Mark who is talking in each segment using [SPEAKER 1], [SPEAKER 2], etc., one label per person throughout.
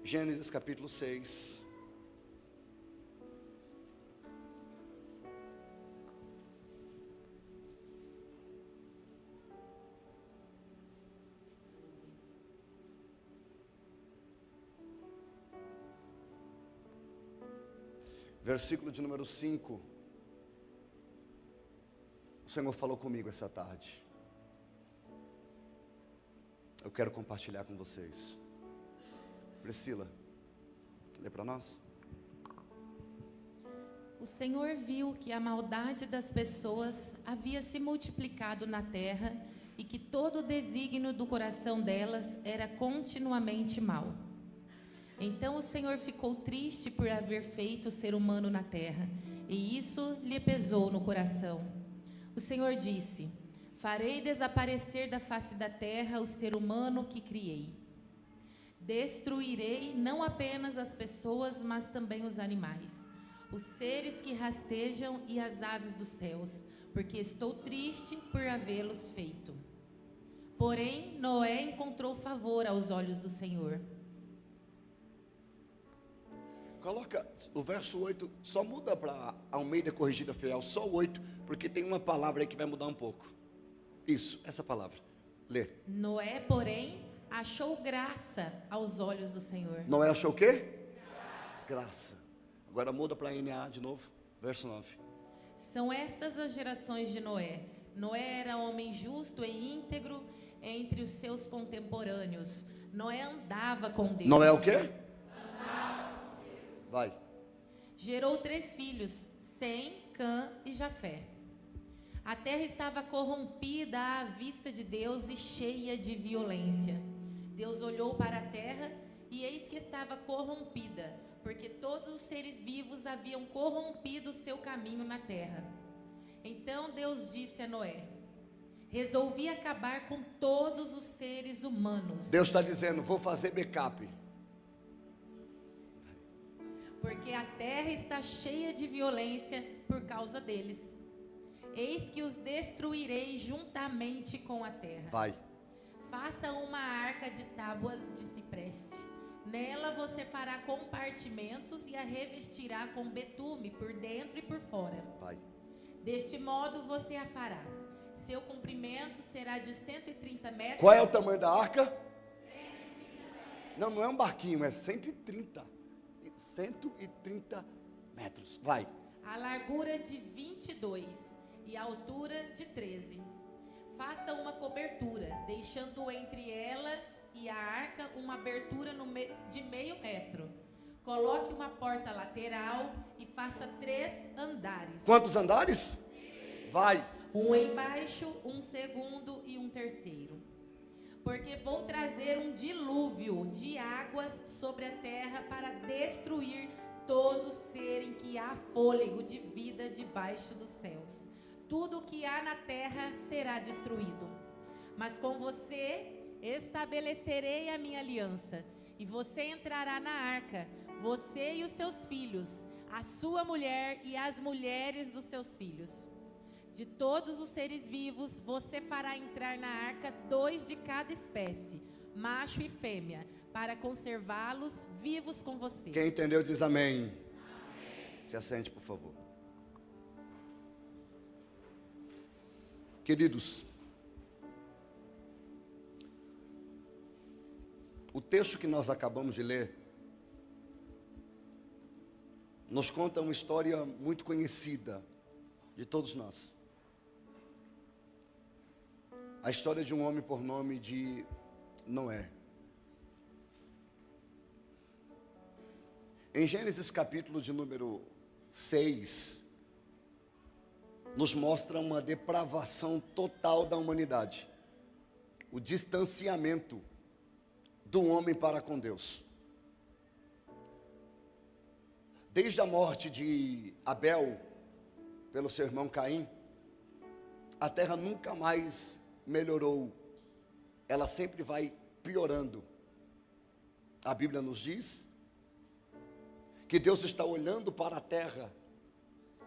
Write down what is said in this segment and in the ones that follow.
[SPEAKER 1] Gênesis capítulo 6. Versículo de número 5. O Senhor falou comigo essa tarde. Eu quero compartilhar com vocês. Priscila, lê para nós.
[SPEAKER 2] O Senhor viu que a maldade das pessoas havia se multiplicado na terra e que todo o desígnio do coração delas era continuamente mau. Então o Senhor ficou triste por haver feito o ser humano na terra, e isso lhe pesou no coração. O Senhor disse: farei desaparecer da face da terra o ser humano que criei. Destruirei não apenas as pessoas, mas também os animais, os seres que rastejam e as aves dos céus, porque estou triste por havê-los feito. Porém, Noé encontrou favor aos olhos do Senhor.
[SPEAKER 1] Coloca o verso 8, só muda para Almeida Corrigida Fiel, só o 8, porque tem uma palavra aí que vai mudar um pouco. Isso, essa palavra. Lê.
[SPEAKER 2] Noé, porém, achou graça aos olhos do Senhor.
[SPEAKER 1] Noé achou o quê? Graça. Agora muda para NA de novo, verso 9.
[SPEAKER 2] São estas as gerações de Noé. Noé era homem justo e íntegro entre os seus contemporâneos. Noé andava com Deus.
[SPEAKER 1] Noé o quê? Vai.
[SPEAKER 2] Gerou 3 filhos, Sem, Cã e Jafé. A terra estava corrompida à vista de Deus e cheia de violência. Deus olhou para a terra e eis que estava corrompida, porque todos os seres vivos haviam corrompido o seu caminho na terra. Então Deus disse a Noé: resolvi acabar com todos os seres humanos.
[SPEAKER 1] Deus está dizendo, vou fazer backup.
[SPEAKER 2] Porque a terra está cheia de violência por causa deles. Eis que os destruirei juntamente com a terra.
[SPEAKER 1] Vai.
[SPEAKER 2] Faça uma arca de tábuas de cipreste. Nela você fará compartimentos e a revestirá com betume por dentro e por fora.
[SPEAKER 1] Vai.
[SPEAKER 2] Deste modo você a fará. Seu comprimento será de 130 metros.
[SPEAKER 1] Qual é o tamanho da arca? 130 metros. Não, não é um barquinho, é 130. 130 metros. Vai.
[SPEAKER 2] A largura de 22 e a altura de 13. Faça uma cobertura, deixando entre ela e a arca uma abertura de meio metro. Coloque uma porta lateral e faça 3 andares.
[SPEAKER 1] Quantos andares? Vai.
[SPEAKER 2] Um embaixo, um segundo e um terceiro. Porque vou trazer um dilúvio de águas sobre a terra para destruir todo ser em que há fôlego de vida debaixo dos céus. Tudo o que há na terra será destruído. Mas com você estabelecerei a minha aliança, e você entrará na arca, você e os seus filhos, a sua mulher e as mulheres dos seus filhos. De todos os seres vivos, você fará entrar na arca 2 de cada espécie, macho e fêmea, para conservá-los vivos com você.
[SPEAKER 1] Quem entendeu diz amém. Amém. Se assente, por favor. Queridos, o texto que nós acabamos de ler nos conta uma história muito conhecida de todos nós. A história de um homem por nome de Noé. Em Gênesis capítulo de número 6, nos mostra uma depravação total da humanidade. O distanciamento do homem para com Deus. Desde a morte de Abel pelo seu irmão Caim, a terra nunca mais melhorou, ela sempre vai piorando. A Bíblia nos diz que Deus está olhando para a terra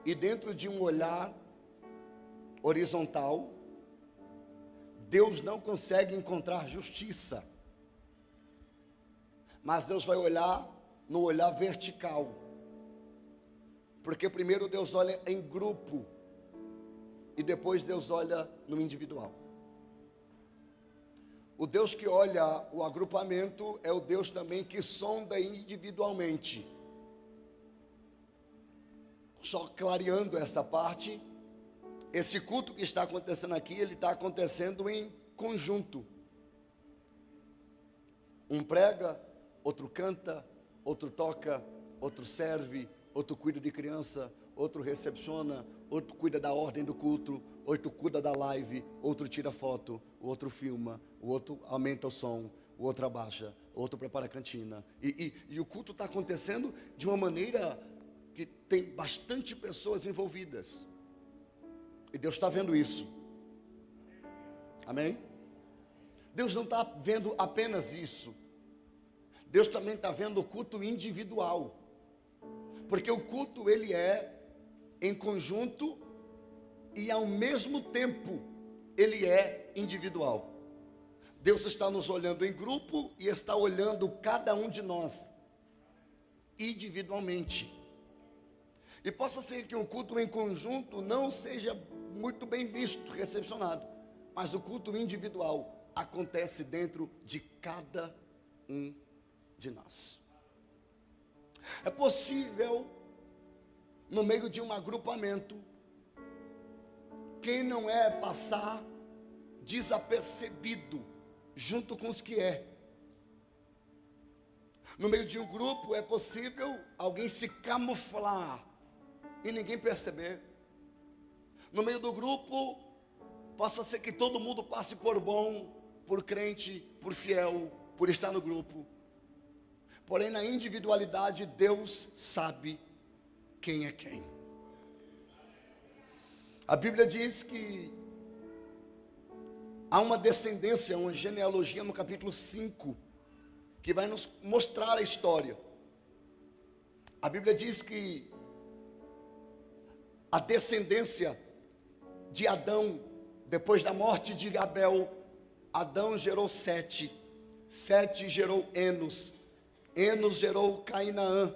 [SPEAKER 1] e dentro de um olhar horizontal, Deus não consegue encontrar justiça. Mas Deus vai olhar no olhar vertical. Porque primeiro Deus olha em grupo e depois Deus olha no individual. O Deus que olha o agrupamento é o Deus também que sonda individualmente. Só clareando essa parte, esse culto que está acontecendo aqui, ele está acontecendo em conjunto. Um prega, outro canta, outro toca, outro serve, outro cuida de criança, outro recepciona, outro cuida da ordem do culto, outro cuida da live, outro tira foto, o outro filma, o outro aumenta o som, o outro abaixa, o outro prepara a cantina. E o culto está acontecendo de uma maneira que tem bastante pessoas envolvidas. E Deus está vendo isso. Amém? Deus não está vendo apenas isso. Deus também está vendo o culto individual. Porque o culto, ele é em conjunto e ao mesmo tempo ele é individual. Deus está nos olhando em grupo e está olhando cada um de nós individualmente. E possa ser que um culto em conjunto não seja muito bem visto, recepcionado, mas o culto individual acontece dentro de cada um de nós. É possível, no meio de um agrupamento, quem não é passar desapercebido junto com os que é. No meio de um grupo é possível alguém se camuflar e ninguém perceber. No meio do grupo, possa ser que todo mundo passe por bom, por crente, por fiel, por estar no grupo. Porém, na individualidade, Deus sabe quem é quem. A Bíblia diz que há uma descendência, uma genealogia no capítulo 5, que vai nos mostrar a história. A Bíblia diz que a descendência de Adão, depois da morte de Abel, Adão gerou Sete, Sete gerou Enos, Enos gerou Cainaã,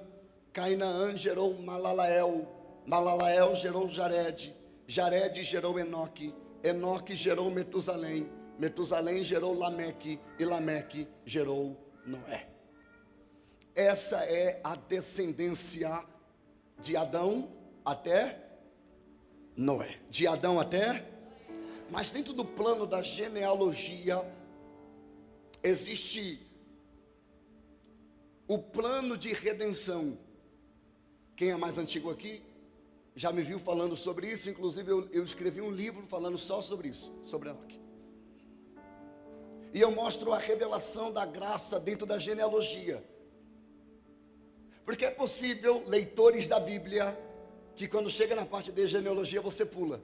[SPEAKER 1] Cainaã gerou Malalael, Malalael gerou Jared, Jared gerou Enoque, Enoque gerou Metusalém, Metusalém gerou Lameque, e Lameque gerou Noé. Essa é a descendência de Adão até Noé, de Adão até, mas dentro do plano da genealogia, existe o plano de redenção. Quem é mais antigo aqui, já me viu falando sobre isso, inclusive eu escrevi um livro falando só sobre isso, sobre Enoque. E eu mostro a revelação da graça dentro da genealogia. Porque é possível, leitores da Bíblia, que quando chega na parte de genealogia você pula.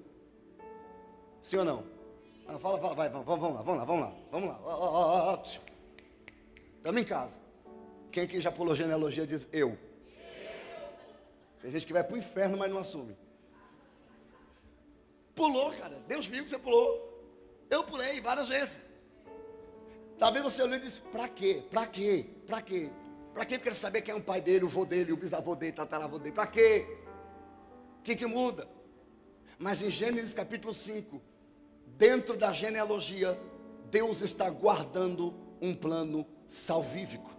[SPEAKER 1] Sim ou não? Fala, vai, vamos lá. Estamos em casa. Quem aqui já pulou genealogia diz eu. Tem gente que vai para o inferno, mas não assume. Pulou, cara. Deus viu que você pulou. Eu pulei várias vezes. Talvez você olhando e disse, pra quê? Pra quê? Pra quê? Pra quê? Eu quero saber quem é o pai dele, o vô dele, o bisavô dele, tataravô dele. Pra quê? O que muda? Mas em Gênesis capítulo 5, dentro da genealogia, Deus está guardando um plano salvífico.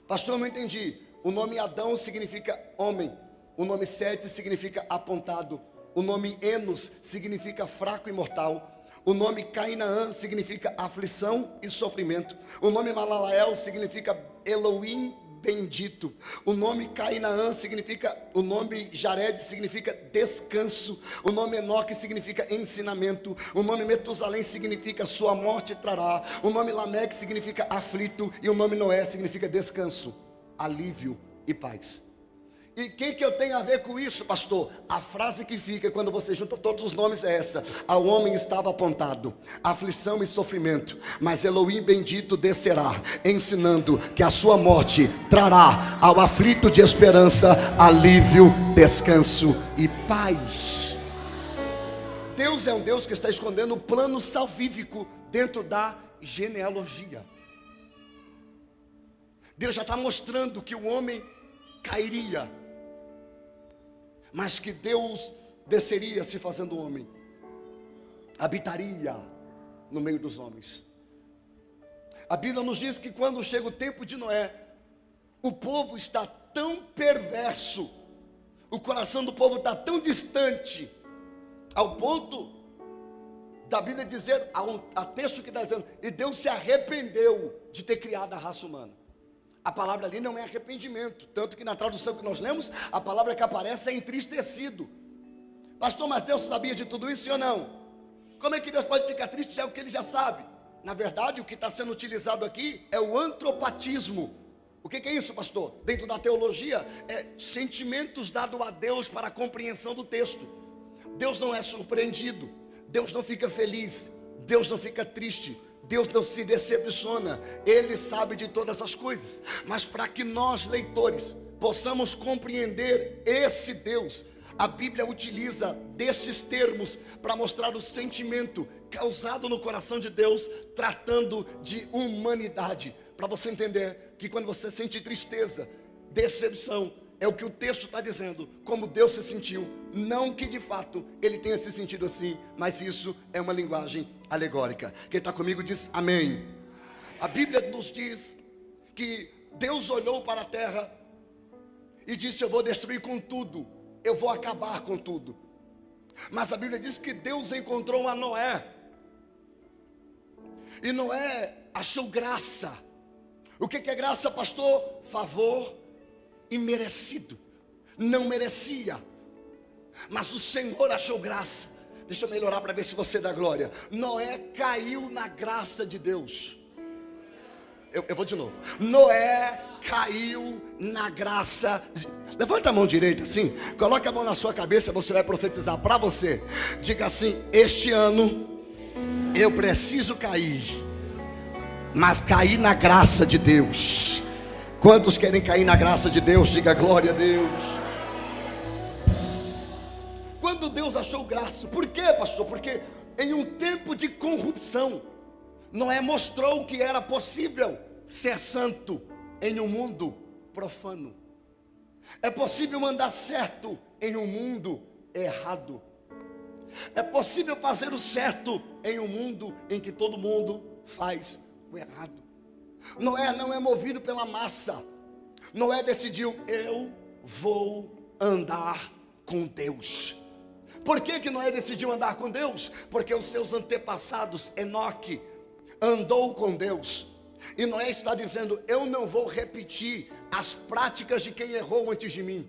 [SPEAKER 1] Pastor, eu não entendi. O nome Adão significa homem. O nome Sete significa apontado. O nome Enos significa fraco e mortal. O nome Cainaã significa aflição e sofrimento. O nome Malalael significa Elohim bendito. O nome Cainaã significa, o nome Jared significa descanso. O nome Enoque significa ensinamento. O nome Metusalém significa sua morte trará. O nome Lameque significa aflito. E o nome Noé significa descanso, alívio e paz. E o que eu tenho a ver com isso, pastor? A frase que fica quando você junta todos os nomes é essa: ao homem estava apontado aflição e sofrimento, mas Elohim bendito descerá, ensinando que a sua morte trará ao aflito de esperança, alívio, descanso e paz. Deus é um Deus que está escondendo o plano salvífico dentro da genealogia. Deus já está mostrando que o homem cairia, mas que Deus desceria se fazendo homem, habitaria no meio dos homens. A Bíblia nos diz que quando chega o tempo de Noé, o povo está tão perverso, o coração do povo está tão distante, ao ponto da Bíblia dizer, há texto que está dizendo, e Deus se arrependeu de ter criado a raça humana. A palavra ali não é arrependimento, tanto que na tradução que nós lemos, a palavra que aparece é entristecido. Pastor, mas Deus sabia de tudo isso, sim ou não? Como é que Deus pode ficar triste? É o que Ele já sabe. Na verdade, o que está sendo utilizado aqui é o antropatismo. O que é isso, pastor? Dentro da teologia, é sentimentos dados a Deus para a compreensão do texto. Deus não é surpreendido, Deus não fica feliz, Deus não fica triste, Deus não se decepciona, Ele sabe de todas essas coisas. Mas para que nós, leitores, possamos compreender esse Deus, a Bíblia utiliza destes termos para mostrar o sentimento causado no coração de Deus, tratando de humanidade. Para você entender que quando você sente tristeza, decepção, é o que o texto está dizendo, como Deus se sentiu. Não que de fato Ele tenha se sentido assim, mas isso é uma linguagem alegórica. Quem está comigo diz amém. A Bíblia nos diz que Deus olhou para a terra e disse: eu vou destruir com tudo, eu vou acabar com tudo. Mas a Bíblia diz que Deus encontrou a Noé, e Noé achou graça. O que é graça, pastor? Favor imerecido. Não merecia, mas o Senhor achou graça. Deixa eu melhorar para ver se você dá glória. Noé caiu na graça de Deus. Eu vou de novo. Noé caiu na graça Levanta a mão direita assim, coloca a mão na sua cabeça, você vai profetizar para você. Diga assim: este ano eu preciso cair, mas cair na graça de Deus. Quantos querem cair na graça de Deus? Diga glória a Deus. Quando Deus achou graça, por quê, pastor? Porque em um tempo de corrupção, Noé mostrou que era possível ser santo em um mundo profano. É possível andar certo em um mundo errado. É possível fazer o certo em um mundo em que todo mundo faz o errado. Noé não é movido pela massa. Noé decidiu: eu vou andar com Deus. Por que Noé decidiu andar com Deus? Porque os seus antepassados, Enoque, andou com Deus. E Noé está dizendo: eu não vou repetir as práticas de quem errou antes de mim.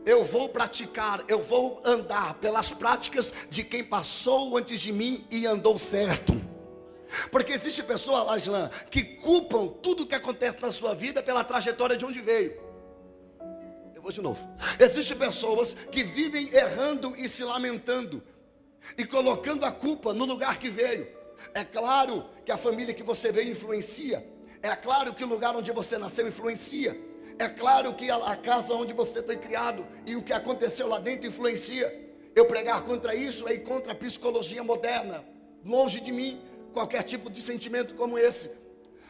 [SPEAKER 1] Eu vou praticar, eu vou andar pelas práticas de quem passou antes de mim e andou certo. Porque existe pessoa, Laislan, que culpam tudo o que acontece na sua vida pela trajetória de onde veio. Eu vou de novo. Existem pessoas que vivem errando e se lamentando, e colocando a culpa no lugar que veio. É claro que a família que você veio influencia. É claro que o lugar onde você nasceu influencia. É claro que a casa onde você foi criado e o que aconteceu lá dentro influencia. Eu pregar contra isso é ir contra a psicologia moderna. Longe de mim qualquer tipo de sentimento como esse.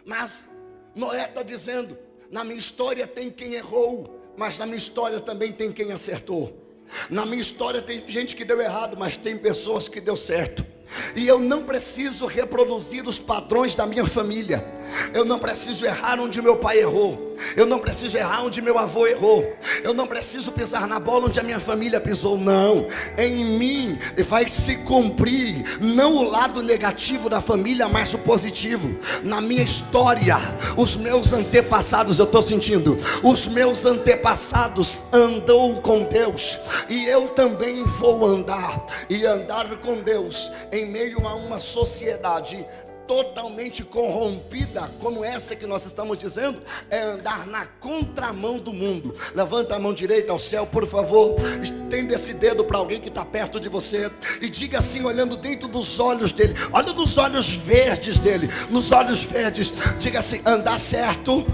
[SPEAKER 1] Mas Noé está dizendo: na minha história tem quem errou, mas na minha história também tem quem acertou. Na minha história tem gente que deu errado, mas tem pessoas que deu certo. E eu não preciso reproduzir os padrões da minha família. Eu não preciso errar onde meu pai errou. Eu não preciso errar onde meu avô errou. Eu não preciso pisar na bola onde a minha família pisou. Não, em mim vai se cumprir não o lado negativo da família, mas o positivo. Na minha história, os meus antepassados, eu estou sentindo, os meus antepassados andou com Deus, e eu também vou andar. E andar com Deus em meio a uma sociedade totalmente corrompida como essa que nós estamos dizendo, é andar na contramão do mundo. Levanta a mão direita ao céu, por favor. Estenda esse dedo para alguém que está perto de você e diga assim, olhando dentro dos olhos dele, olha nos olhos verdes dele, nos olhos verdes, diga assim: andar certo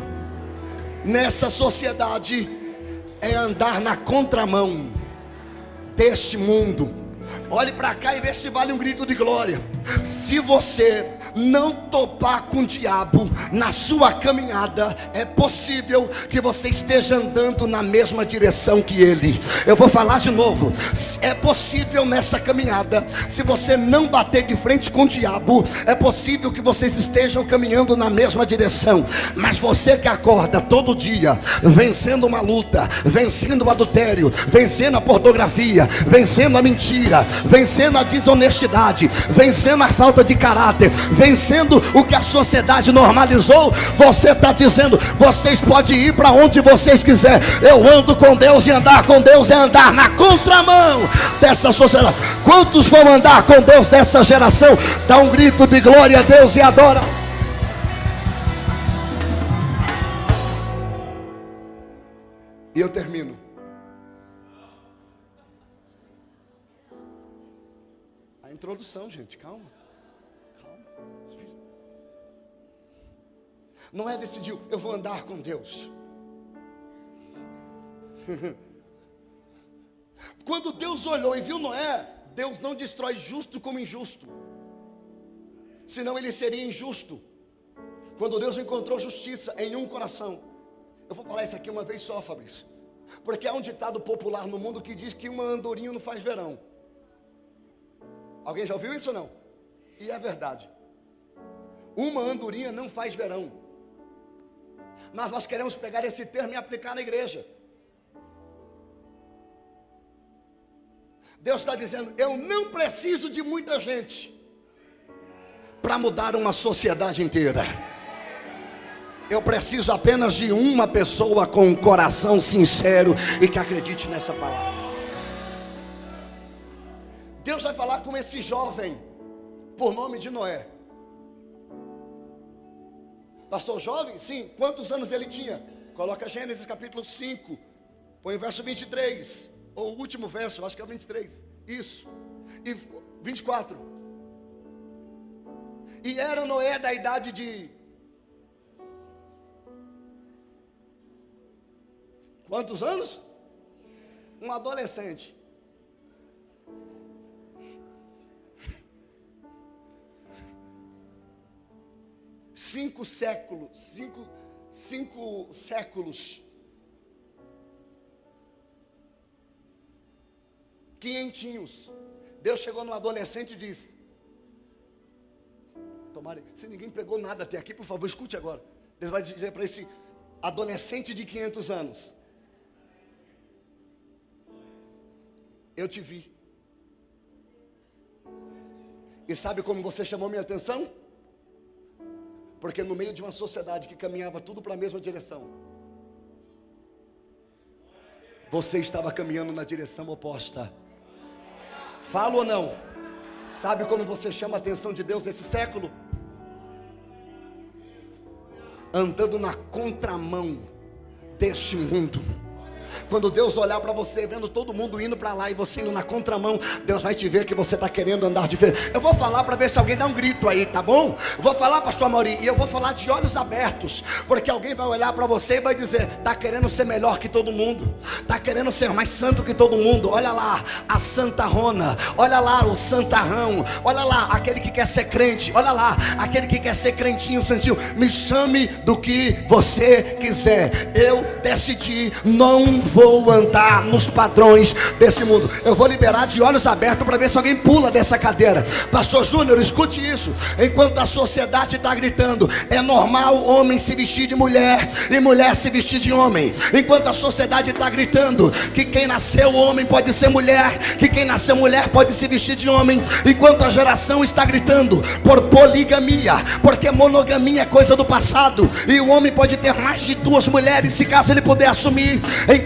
[SPEAKER 1] nessa sociedade é andar na contramão deste mundo. Olhe para cá e vê se vale um grito de glória. Se você não topar com o diabo na sua caminhada, é possível que você esteja andando na mesma direção que ele. Eu vou falar de novo. É possível nessa caminhada, se você não bater de frente com o diabo, é possível que vocês estejam caminhando na mesma direção. Mas você que acorda todo dia vencendo uma luta, vencendo o adultério, vencendo a pornografia, vencendo a mentira, vencendo a desonestidade, vencendo a falta de caráter, vencendo o que a sociedade normalizou, você está dizendo: vocês podem ir para onde vocês quiserem, eu ando com Deus, e andar com Deus é andar na contramão dessa sociedade. Quantos vão andar com Deus dessa geração? Dá um grito de glória a Deus e adora. E eu termino. A introdução, gente, calma. Não é decidiu, eu vou andar com Deus. Quando Deus olhou e viu Noé, Deus não destrói justo como injusto, senão ele seria injusto. Quando Deus encontrou justiça em um coração. Eu vou falar isso aqui uma vez só, Fabrício, porque há um ditado popular no mundo que diz que uma andorinha não faz verão. Alguém já ouviu isso ou não? E é verdade. Uma andorinha não faz verão. Mas nós queremos pegar esse termo e aplicar na igreja. Deus está dizendo: eu não preciso de muita gente para mudar uma sociedade inteira. Eu preciso apenas de uma pessoa com um coração sincero e que acredite nessa palavra. Deus vai falar com esse jovem por nome de Noé. Pastor, jovem? Sim. Quantos anos ele tinha? Coloca Gênesis capítulo 5. Põe o verso 23. Ou o último verso, acho que é o 23. Isso. E 24. E era Noé da idade de... quantos anos? Um adolescente. Cinco séculos. Quinhentinhos. Deus chegou no adolescente e disse: tomara, se ninguém pegou nada até aqui, por favor, escute agora. Deus vai dizer para esse adolescente de 500 anos: eu te vi. E sabe como você chamou minha atenção? Porque no meio de uma sociedade que caminhava tudo para a mesma direção, você estava caminhando na direção oposta. Falo ou não? Sabe como você chama a atenção de Deus nesse século? Andando na contramão deste mundo. Quando Deus olhar para você, vendo todo mundo indo para lá e você indo na contramão, Deus vai te ver que você está querendo andar diferente. Eu vou falar para ver se alguém dá um grito aí, tá bom? Eu vou falar, pastor Mauri, e eu vou falar de olhos abertos, porque alguém vai olhar para você e vai dizer: está querendo ser melhor que todo mundo, está querendo ser mais santo que todo mundo. Olha lá a Santa Rona, olha lá o Santarrão, olha lá aquele que quer ser crente, olha lá aquele que quer ser crentinho, santinho. Me chame do que você quiser, eu decidi, não vou andar nos padrões desse mundo. Eu vou liberar de olhos abertos para ver se alguém pula dessa cadeira. Pastor Júnior, escute isso. Enquanto a sociedade está gritando: é normal homem se vestir de mulher e mulher se vestir de homem. Enquanto a sociedade está gritando que quem nasceu homem pode ser mulher, que quem nasceu mulher pode se vestir de homem. Enquanto a geração está gritando por poligamia, porque monogamia é coisa do passado e o homem pode ter mais de 2 mulheres se caso ele puder assumir.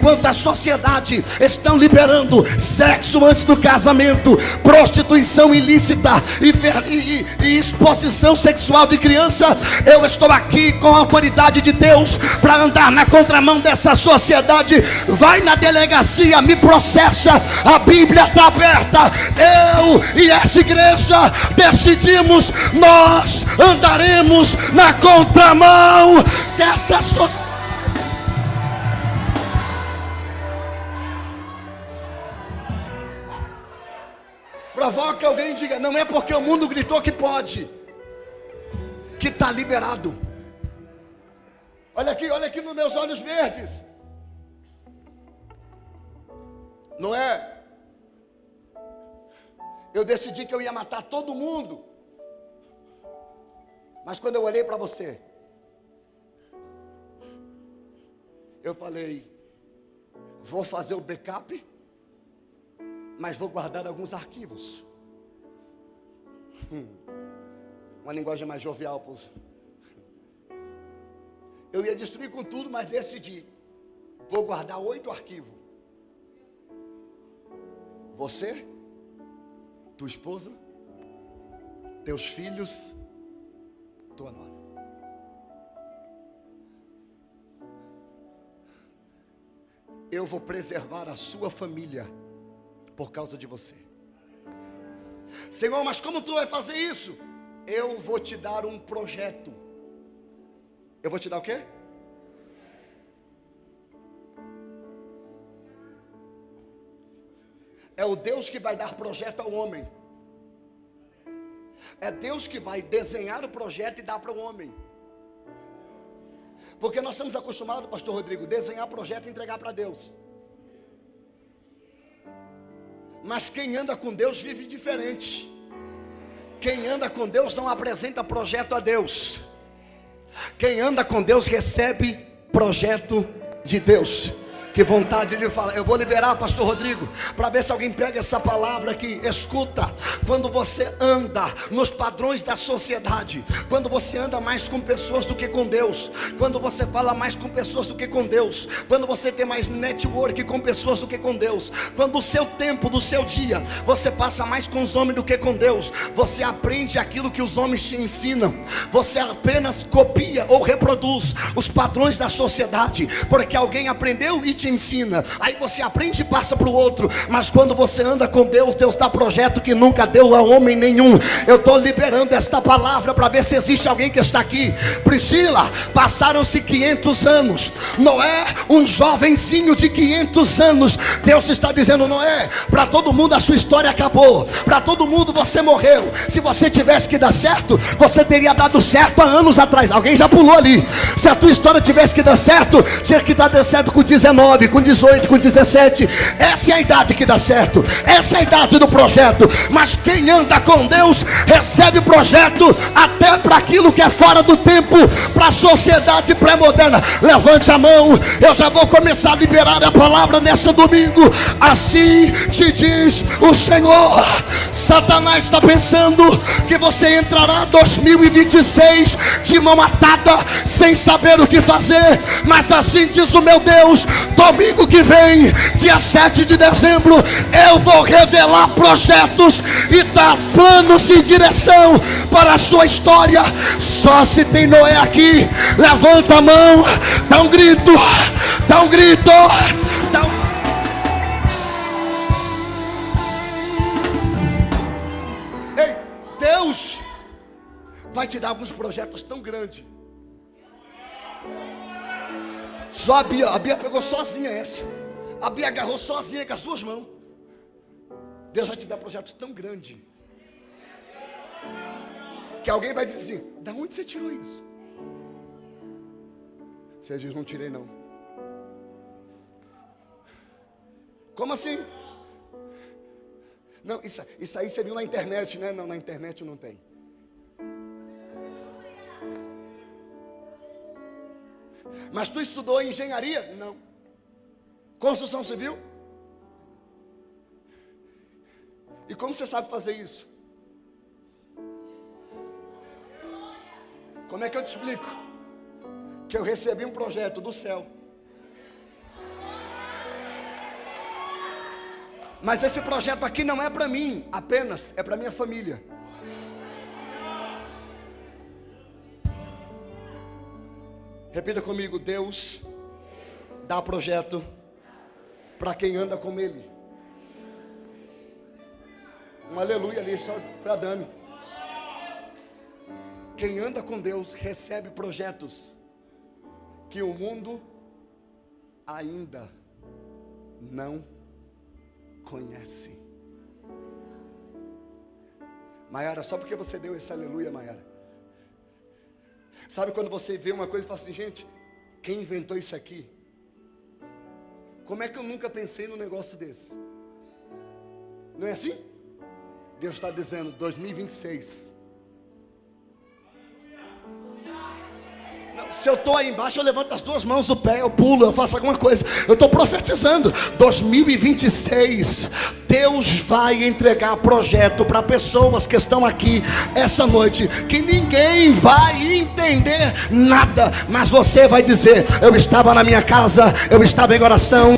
[SPEAKER 1] Enquanto a sociedade estão liberando sexo antes do casamento, prostituição ilícita e exposição sexual de criança, eu estou aqui com a autoridade de Deus para andar na contramão dessa sociedade. Vai na delegacia, me processa, a Bíblia está aberta. Eu e essa igreja decidimos, nós andaremos na contramão dessa sociedade. provoque alguém e diga: não é porque o mundo gritou que pode, que está liberado. Olha aqui nos meus olhos verdes. Não é? Eu decidi que eu ia matar todo mundo. Mas quando eu olhei para você, eu falei: vou fazer o backup, mas vou guardar alguns arquivos. Uma linguagem mais jovial, pois. Eu ia destruir com tudo, mas decidi: vou guardar 8 arquivos. Você, tua esposa, teus filhos, tua nora. Eu vou preservar a sua família por causa de você. Senhor, mas como tu vai fazer isso? Eu vou te dar um projeto. Eu vou te dar o quê? É o Deus que vai dar projeto ao homem. É Deus que vai desenhar o projeto e dar para o homem. Porque nós estamos acostumados, pastor Rodrigo, desenhar projeto e entregar para Deus. Mas quem anda com Deus vive diferente. Quem anda com Deus não apresenta projeto a Deus. Quem anda com Deus recebe projeto de Deus. Que vontade de falar. Eu vou liberar, pastor Rodrigo, para ver se alguém pega essa palavra aqui. Escuta, quando você anda nos padrões da sociedade, quando você anda mais com pessoas do que com Deus, quando você fala mais com pessoas do que com Deus, quando você tem mais network com pessoas do que com Deus, quando o seu tempo do seu dia você passa mais com os homens do que com Deus, você aprende aquilo que os homens te ensinam, você apenas copia ou reproduz os padrões da sociedade, porque alguém aprendeu e te ensina, aí você aprende e passa para o outro. Mas quando você anda com Deus, Deus dá projeto que nunca deu a homem nenhum. Eu estou liberando esta palavra para ver se existe alguém que está aqui. Priscila, passaram-se 500 anos. Noé, um jovenzinho de 500 anos. Deus está dizendo: Noé, para todo mundo a sua história acabou, para todo mundo você morreu. Se você tivesse que dar certo, você teria dado certo há anos atrás. Alguém já pulou ali. Se a tua história tivesse que dar certo, tinha que dar certo com 19, com 18, com 17. Essa é a idade que dá certo, essa é a idade do projeto. Mas quem anda com Deus recebe projeto até para aquilo que é fora do tempo, para a sociedade pré-moderna. Levante a mão, eu já vou começar a liberar a palavra nessa domingo. Assim te diz o Senhor. Satanás está pensando que você entrará 2026 de mão atada, sem saber o que fazer. Mas assim diz o meu Deus: domingo que vem, dia 7 de dezembro, eu vou revelar projetos e dar planos e direção para a sua história. Só se tem Noé aqui, levanta a mão, dá um grito, dá um grito, dá um... Ei, Deus vai te dar alguns projetos tão grandes. Só a Bia pegou sozinha essa. A Bia agarrou sozinha com as duas mãos. Deus vai te dar projetos tão grandes que alguém vai dizer assim: da onde você tirou isso? Você diz: não tirei não. Como assim? Não, isso aí você viu na internet, né? Não, na internet não tem. Mas tu estudou engenharia? Não. Construção civil? E como você sabe fazer isso? Como é que eu te explico? Que eu recebi um projeto do céu. Mas esse projeto aqui não é para mim apenas, é para minha família. Repita comigo: Deus dá projeto para quem anda com Ele. Um aleluia ali, só foi a Dani. Quem anda com Deus recebe projetos que o mundo ainda não conhece. Maiara, só porque você deu esse aleluia, Maiara. Sabe quando você vê uma coisa e fala assim, gente, quem inventou isso aqui? Como é que eu nunca pensei num negócio desse? Não é assim? Deus está dizendo, 2026. Não, se eu estou aí embaixo, eu levanto as duas mãos, o pé, eu pulo, eu faço alguma coisa. Eu estou profetizando, 2026, Deus vai entregar projeto para pessoas que estão aqui essa noite, que ninguém vai entender nada, mas você vai dizer, eu estava na minha casa, eu estava em oração.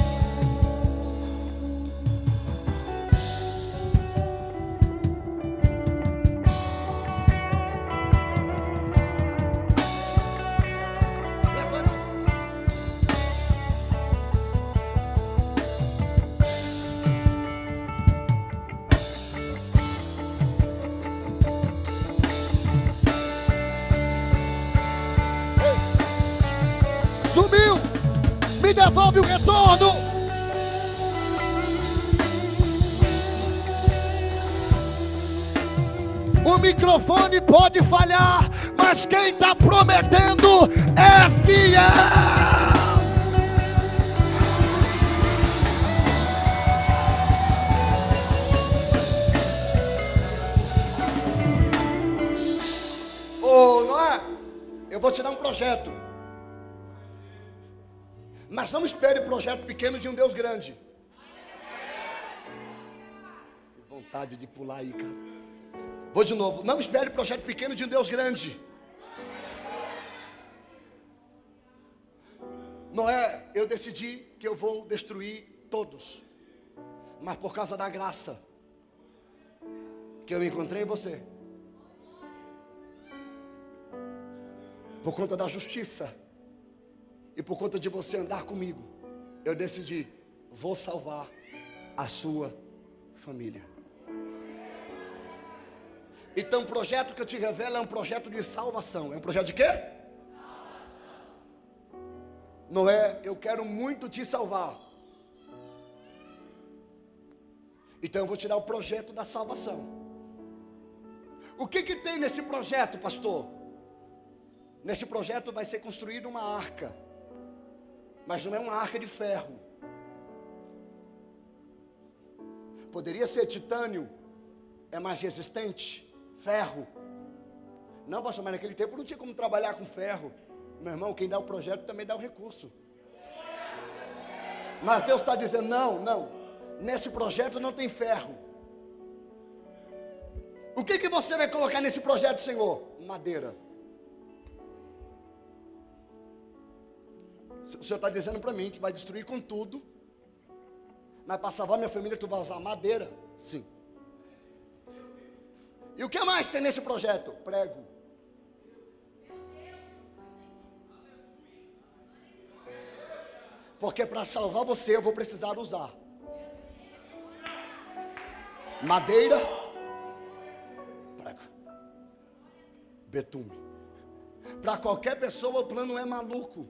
[SPEAKER 1] Sumiu, me devolve o retorno. O microfone pode falhar, mas quem está prometendo é fiel. Oh, não é? Eu vou te dar um projeto. Mas não espere projeto pequeno de um Deus grande. Que vontade de pular aí, cara. Vou de novo. Não espere projeto pequeno de um Deus grande. Noé, eu decidi que eu vou destruir todos. Mas por causa da graça que eu encontrei em você, por conta da justiça, e por conta de você andar comigo, eu decidi, vou salvar a sua família. Então o projeto que eu te revelo é um projeto de salvação. É um projeto de quê? Salvação. Noé, eu quero muito te salvar. Então eu vou te dar o projeto da salvação. O que tem nesse projeto, pastor? Nesse projeto vai ser construída uma arca. Mas não é uma arca de ferro. Poderia ser titânio, é mais resistente. Ferro. Não, pastor, mas naquele tempo não tinha como trabalhar com ferro. Meu irmão, quem dá o projeto também dá o recurso. Mas Deus está dizendo, não. Nesse projeto não tem ferro. O que você vai colocar nesse projeto, Senhor? Madeira. O Senhor está dizendo para mim que vai destruir com tudo, mas para salvar minha família tu vai usar madeira? Sim. E o que mais tem nesse projeto? Prego. Porque para salvar você eu vou precisar usar madeira, prego, betume. Para qualquer pessoa o plano é maluco.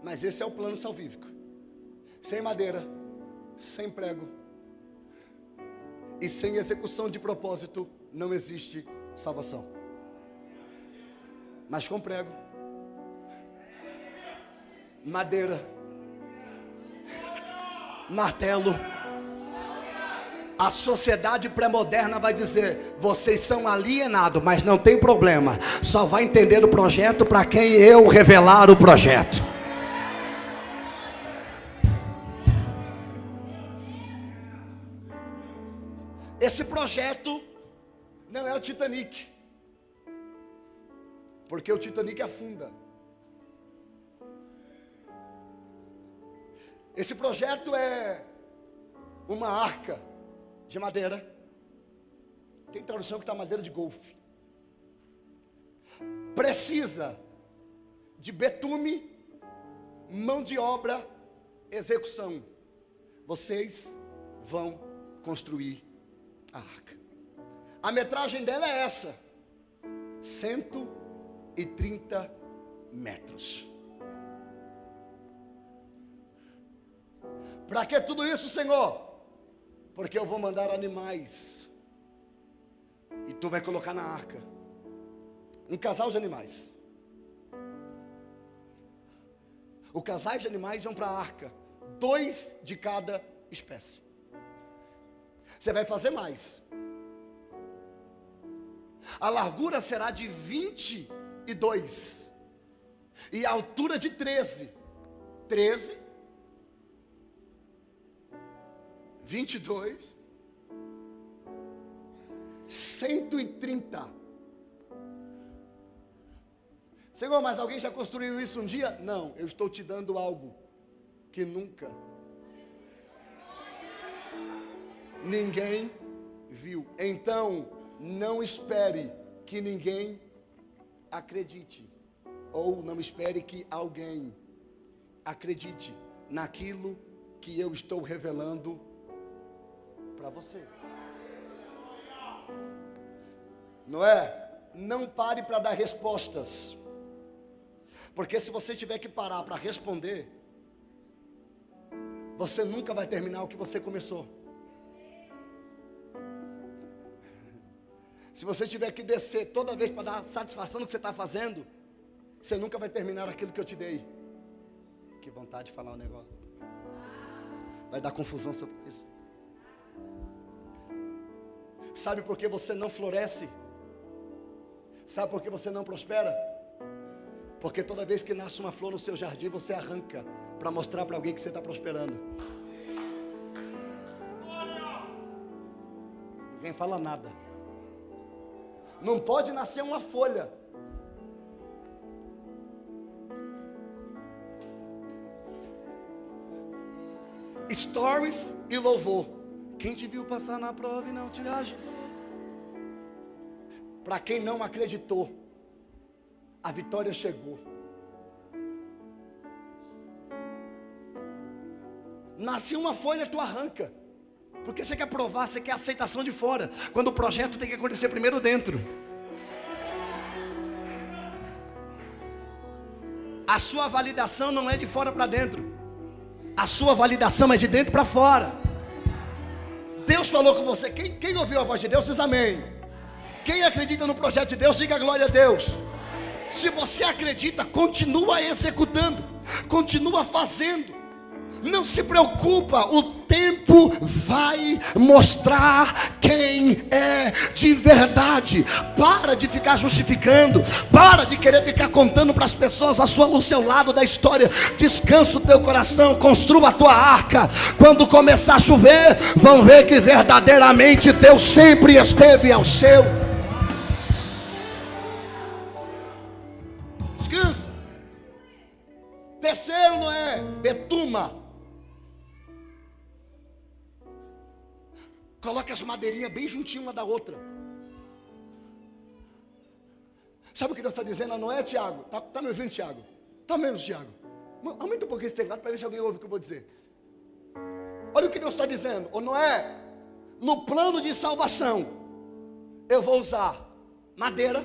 [SPEAKER 1] Mas esse é o plano salvífico. Sem madeira, sem prego e sem execução de propósito, não existe salvação. Mas com prego, madeira, martelo, a sociedade pré-moderna vai dizer, vocês são alienados, mas não tem problema, só vai entender o projeto para quem eu revelar o projeto. Esse projeto não é o Titanic, porque o Titanic afunda. Esse projeto é uma arca de madeira. Tem tradução que está madeira de golfe. Precisa de betume, mão de obra, execução. Vocês vão construir a arca. A metragem dela é essa: 130 metros. Para que tudo isso, Senhor? Porque eu vou mandar animais E tu vai colocar na arca um casal de animais. O casal de animais vão para a arca, 2 de cada espécie. Você vai fazer mais. A largura será de 22 e a altura de 13. 22, 130. Senhor, mas alguém já construiu isso um dia? Não, eu estou te dando algo que nunca ninguém viu. Então, não espere que ninguém acredite, ou não espere que alguém acredite naquilo que eu estou revelando para você. Não é? Não pare para dar respostas, porque se você tiver que parar para responder, você nunca vai terminar o que você começou. Se você tiver que descer toda vez para dar satisfação no que você está fazendo, você nunca vai terminar aquilo que eu te dei. Que vontade de falar um negócio. Vai dar confusão sobre isso. Sabe por que você não floresce? Sabe por que você não prospera? Porque toda vez que nasce uma flor no seu jardim, você arranca para mostrar para alguém que você está prosperando. Ninguém fala nada. Não pode nascer uma folha. Stories e louvor. Quem te viu passar na prova e não te ajudou? Para quem não acreditou, a vitória chegou. Nasce uma folha, tu arranca. Porque você quer provar, você quer aceitação de fora, quando o projeto tem que acontecer primeiro dentro. A sua validação não é de fora para dentro, a sua validação é de dentro para fora. Deus falou com você. Quem ouviu a voz de Deus diz amém. Quem acredita no projeto de Deus, diga glória a Deus. Se você acredita, continua executando, continua fazendo. Não se preocupa, o tempo vai mostrar quem é de verdade. Para de ficar justificando, para de querer ficar contando para as pessoas a sua, o seu lado da história. Descansa o teu coração, construa a tua arca. Quando começar a chover, vão ver que verdadeiramente Deus sempre esteve ao seu. Descansa. Terceiro, não é betuma. Coloque as madeirinhas bem juntinho uma da outra. Sabe o que Deus está dizendo? Não é, Tiago? Está me ouvindo, Tiago? Está mesmo, Tiago? Aumenta um pouquinho esse teclado para ver se alguém ouve o que eu vou dizer. Olha o que Deus está dizendo. Ou não é? No plano de salvação, eu vou usar madeira,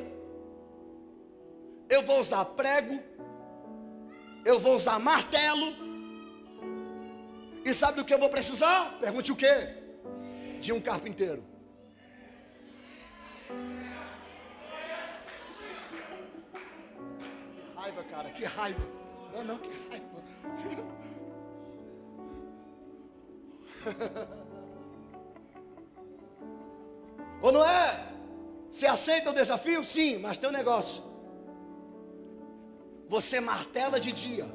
[SPEAKER 1] eu vou usar prego, eu vou usar martelo. E sabe do que eu vou precisar? Pergunte o quê? De um carpinteiro. Que raiva, cara, que raiva. Não, que raiva. Ou não é? Você aceita o desafio? Sim, mas tem um negócio. Você martela de dia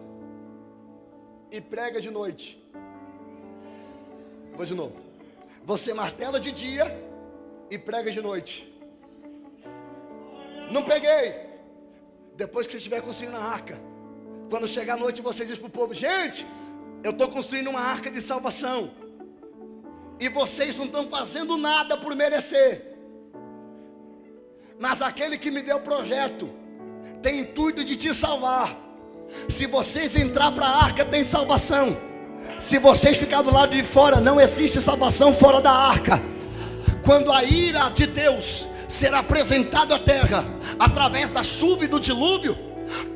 [SPEAKER 1] e prega de noite. Vou de novo. Você martela de dia e prega de noite. Não peguei. Depois que você estiver construindo a arca, quando chegar a noite, você diz para o povo: gente, eu estou construindo uma arca de salvação, e vocês não estão fazendo nada por merecer, mas aquele que me deu o projeto tem intuito de te salvar. Se vocês entrar para a arca, tem salvação. Se vocês ficarem do lado de fora, não existe salvação fora da arca. Quando a ira de Deus será apresentado à terra, através da chuva e do dilúvio,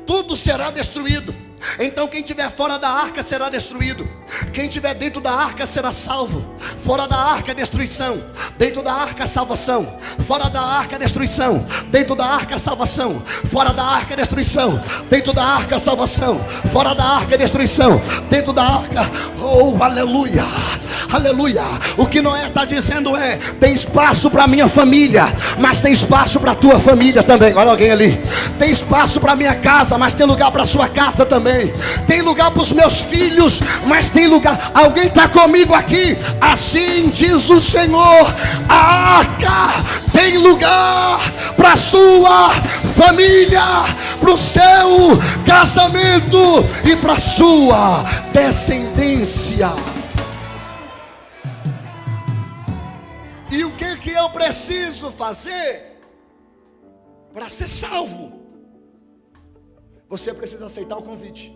[SPEAKER 1] tudo será destruído. Então quem estiver fora da arca será destruído, quem estiver dentro da arca será salvo. Fora da arca é destruição. Dentro da arca a salvação, fora da arca a destruição. Dentro da arca a salvação, fora da arca a destruição. Dentro da arca a salvação, fora da arca a destruição. Dentro da arca, oh aleluia, aleluia. O que Noé está dizendo é: tem espaço para minha família, mas tem espaço para a tua família também. Olha alguém ali. Tem espaço para minha casa, mas tem lugar para a sua casa também. Tem lugar para os meus filhos, mas tem lugar. Alguém está comigo aqui? Assim diz o Senhor: a arca tem lugar para a sua família, para o seu casamento e para a sua descendência. E o que eu preciso fazer para ser salvo? Você precisa aceitar o convite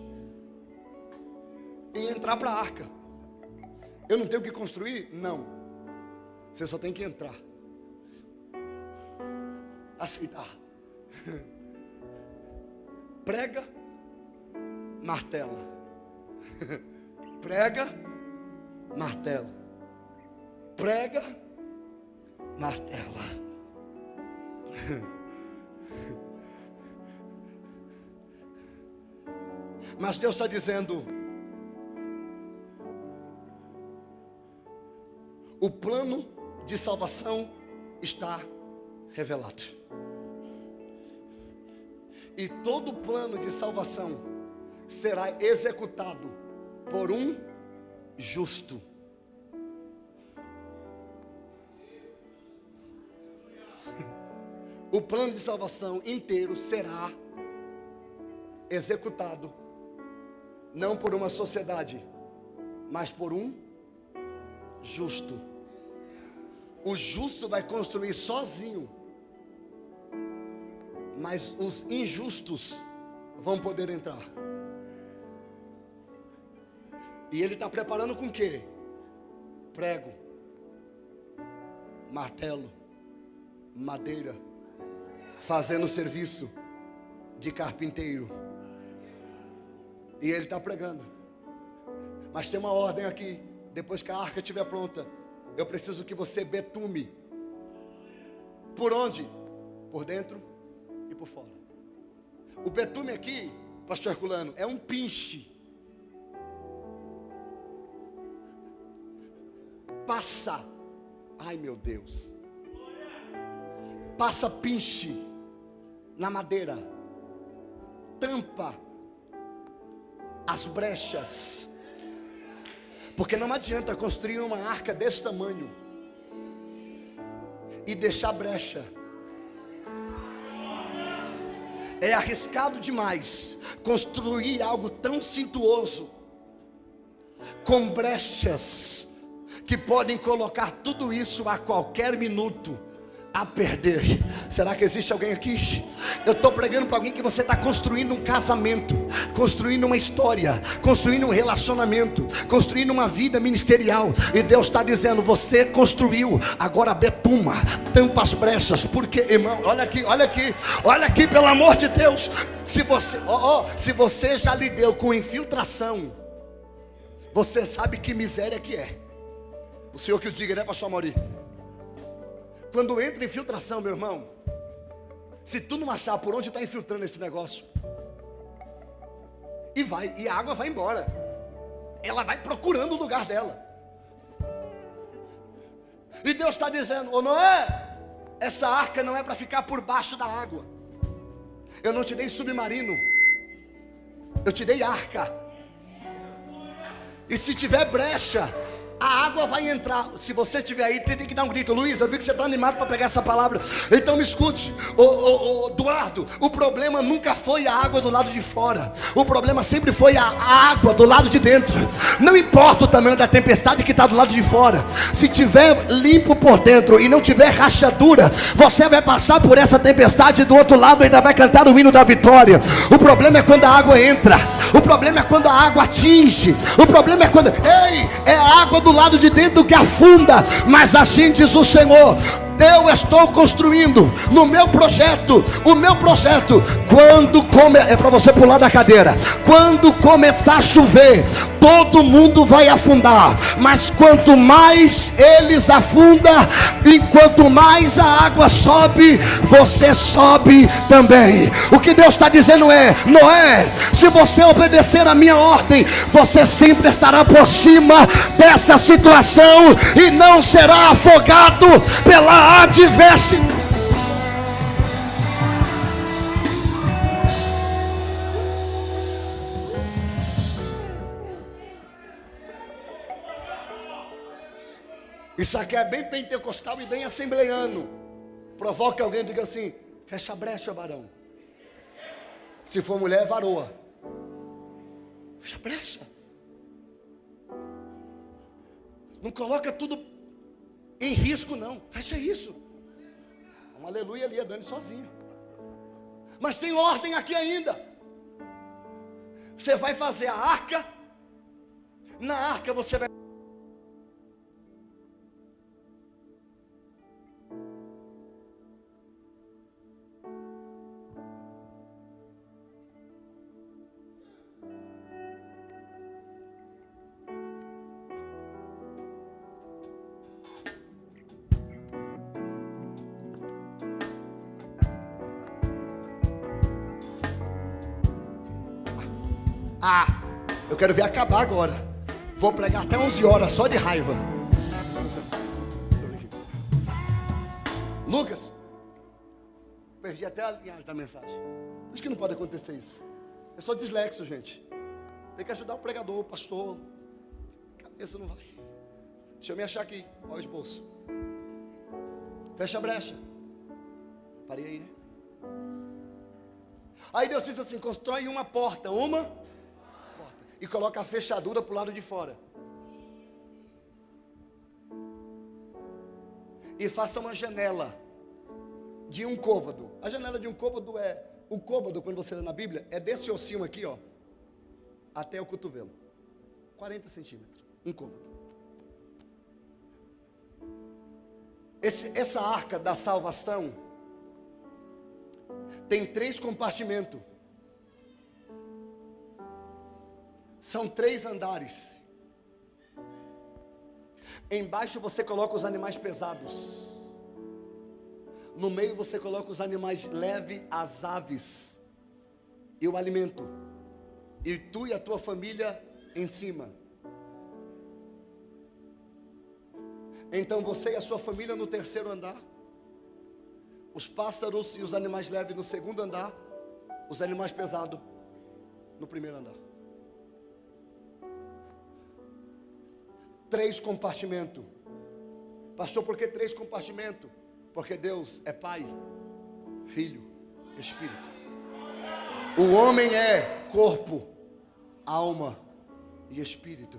[SPEAKER 1] e entrar para a arca. Eu não tenho que construir? Não. Você só tem que entrar. Aceitar. Prega, martela. Prega, martela. Prega, martela. Mas Deus está dizendo: o plano de salvação está revelado. E todo plano de salvação será executado por um justo. O plano de salvação inteiro será executado não por uma sociedade, mas por um justo. O justo vai construir sozinho, mas os injustos vão poder entrar. E ele está preparando com o quê? Prego, martelo, madeira, fazendo serviço de carpinteiro. E ele está pregando. Mas tem uma ordem aqui: depois que a arca estiver pronta, eu preciso que você betume. Por onde? Por dentro e por fora. O betume aqui, pastor Herculano, é um pinche. Passa, ai meu Deus, passa pinche na madeira, tampa as brechas. Porque não adianta construir uma arca desse tamanho e deixar brecha. É arriscado demais construir algo tão suntuoso, com brechas, que podem colocar tudo isso a qualquer minuto a perder. Será que existe alguém aqui? Eu estou pregando para alguém que você está construindo um casamento, construindo uma história, construindo um relacionamento, construindo uma vida ministerial, e Deus está dizendo: você construiu, agora betuma, tampa as brechas. Porque, irmão, olha aqui, olha aqui, olha aqui, pelo amor de Deus. Se você já lidou com infiltração, você sabe que miséria que é. O Senhor que o diga, né, pastor Mauri? Quando entra infiltração, meu irmão, se tu não achar por onde está infiltrando esse negócio, e a água vai embora, ela vai procurando o lugar dela. E Deus está dizendo: ô Noé, essa arca não é para ficar por baixo da água. Eu não te dei submarino, eu te dei arca. E se tiver brecha, a água vai entrar. Se você estiver aí, tem que dar um grito. Luiz, eu vi que você está animado para pegar essa palavra. Então me escute, Eduardo. O problema nunca foi a água do lado de fora. O problema sempre foi a água do lado de dentro. Não importa o tamanho da tempestade que está do lado de fora, se tiver limpo por dentro e não tiver rachadura, você vai passar por essa tempestade, do outro lado ainda vai cantar o hino da vitória. O problema é quando a água entra. O problema é quando a água atinge. O problema é quando, é a água do lado de dentro que afunda. Mas assim diz o Senhor: Eu estou construindo no meu projeto. O meu projeto, é para você pular da cadeira. Quando começar a chover, todo mundo vai afundar, mas quanto mais eles afundam, e quanto mais a água sobe, você sobe também. O que Deus está dizendo é: Noé, se você obedecer a minha ordem, você sempre estará por cima dessa situação e não será afogado pela adversidade. Isso aqui é bem pentecostal e bem assembleiano. Provoca alguém e diga assim: fecha a brecha, varão. Se for mulher, varoa. Fecha a brecha. Não coloca tudo em risco, não. Fecha isso. Um aleluia ali, a Dani sozinha. Mas tem ordem aqui ainda. Você vai fazer a arca. Na arca você vai... eu quero ver acabar agora. Vou pregar até 11 horas só de raiva. Lucas, perdi até a linhagem da mensagem. Por isso que não pode acontecer isso. Eu sou dislexo, gente. Tem que ajudar o pregador, o pastor. Cabeça não vai. Deixa eu me achar aqui. Olha o esboço. Fecha a brecha. Parei aí, né? Aí Deus diz assim: constrói uma porta. E coloca a fechadura para o lado de fora. E faça uma janela de um côvado. A janela de um côvado é... O côvado, quando você lê na Bíblia, é desse ossinho aqui, ó, até o cotovelo. 40 centímetros. Um côvado. Essa arca da salvação tem 3 compartimentos. São 3 andares. Embaixo você coloca os animais pesados. No meio você coloca os animais leves, as aves e o alimento. E tu e a tua família em cima. Então você e a sua família no 3º andar. Os pássaros e os animais leves no 2º andar. Os animais pesados no 1º andar. 3 compartimentos. Pastor, por que 3 compartimentos? Porque Deus é Pai, Filho, Espírito. O homem é corpo, alma e espírito.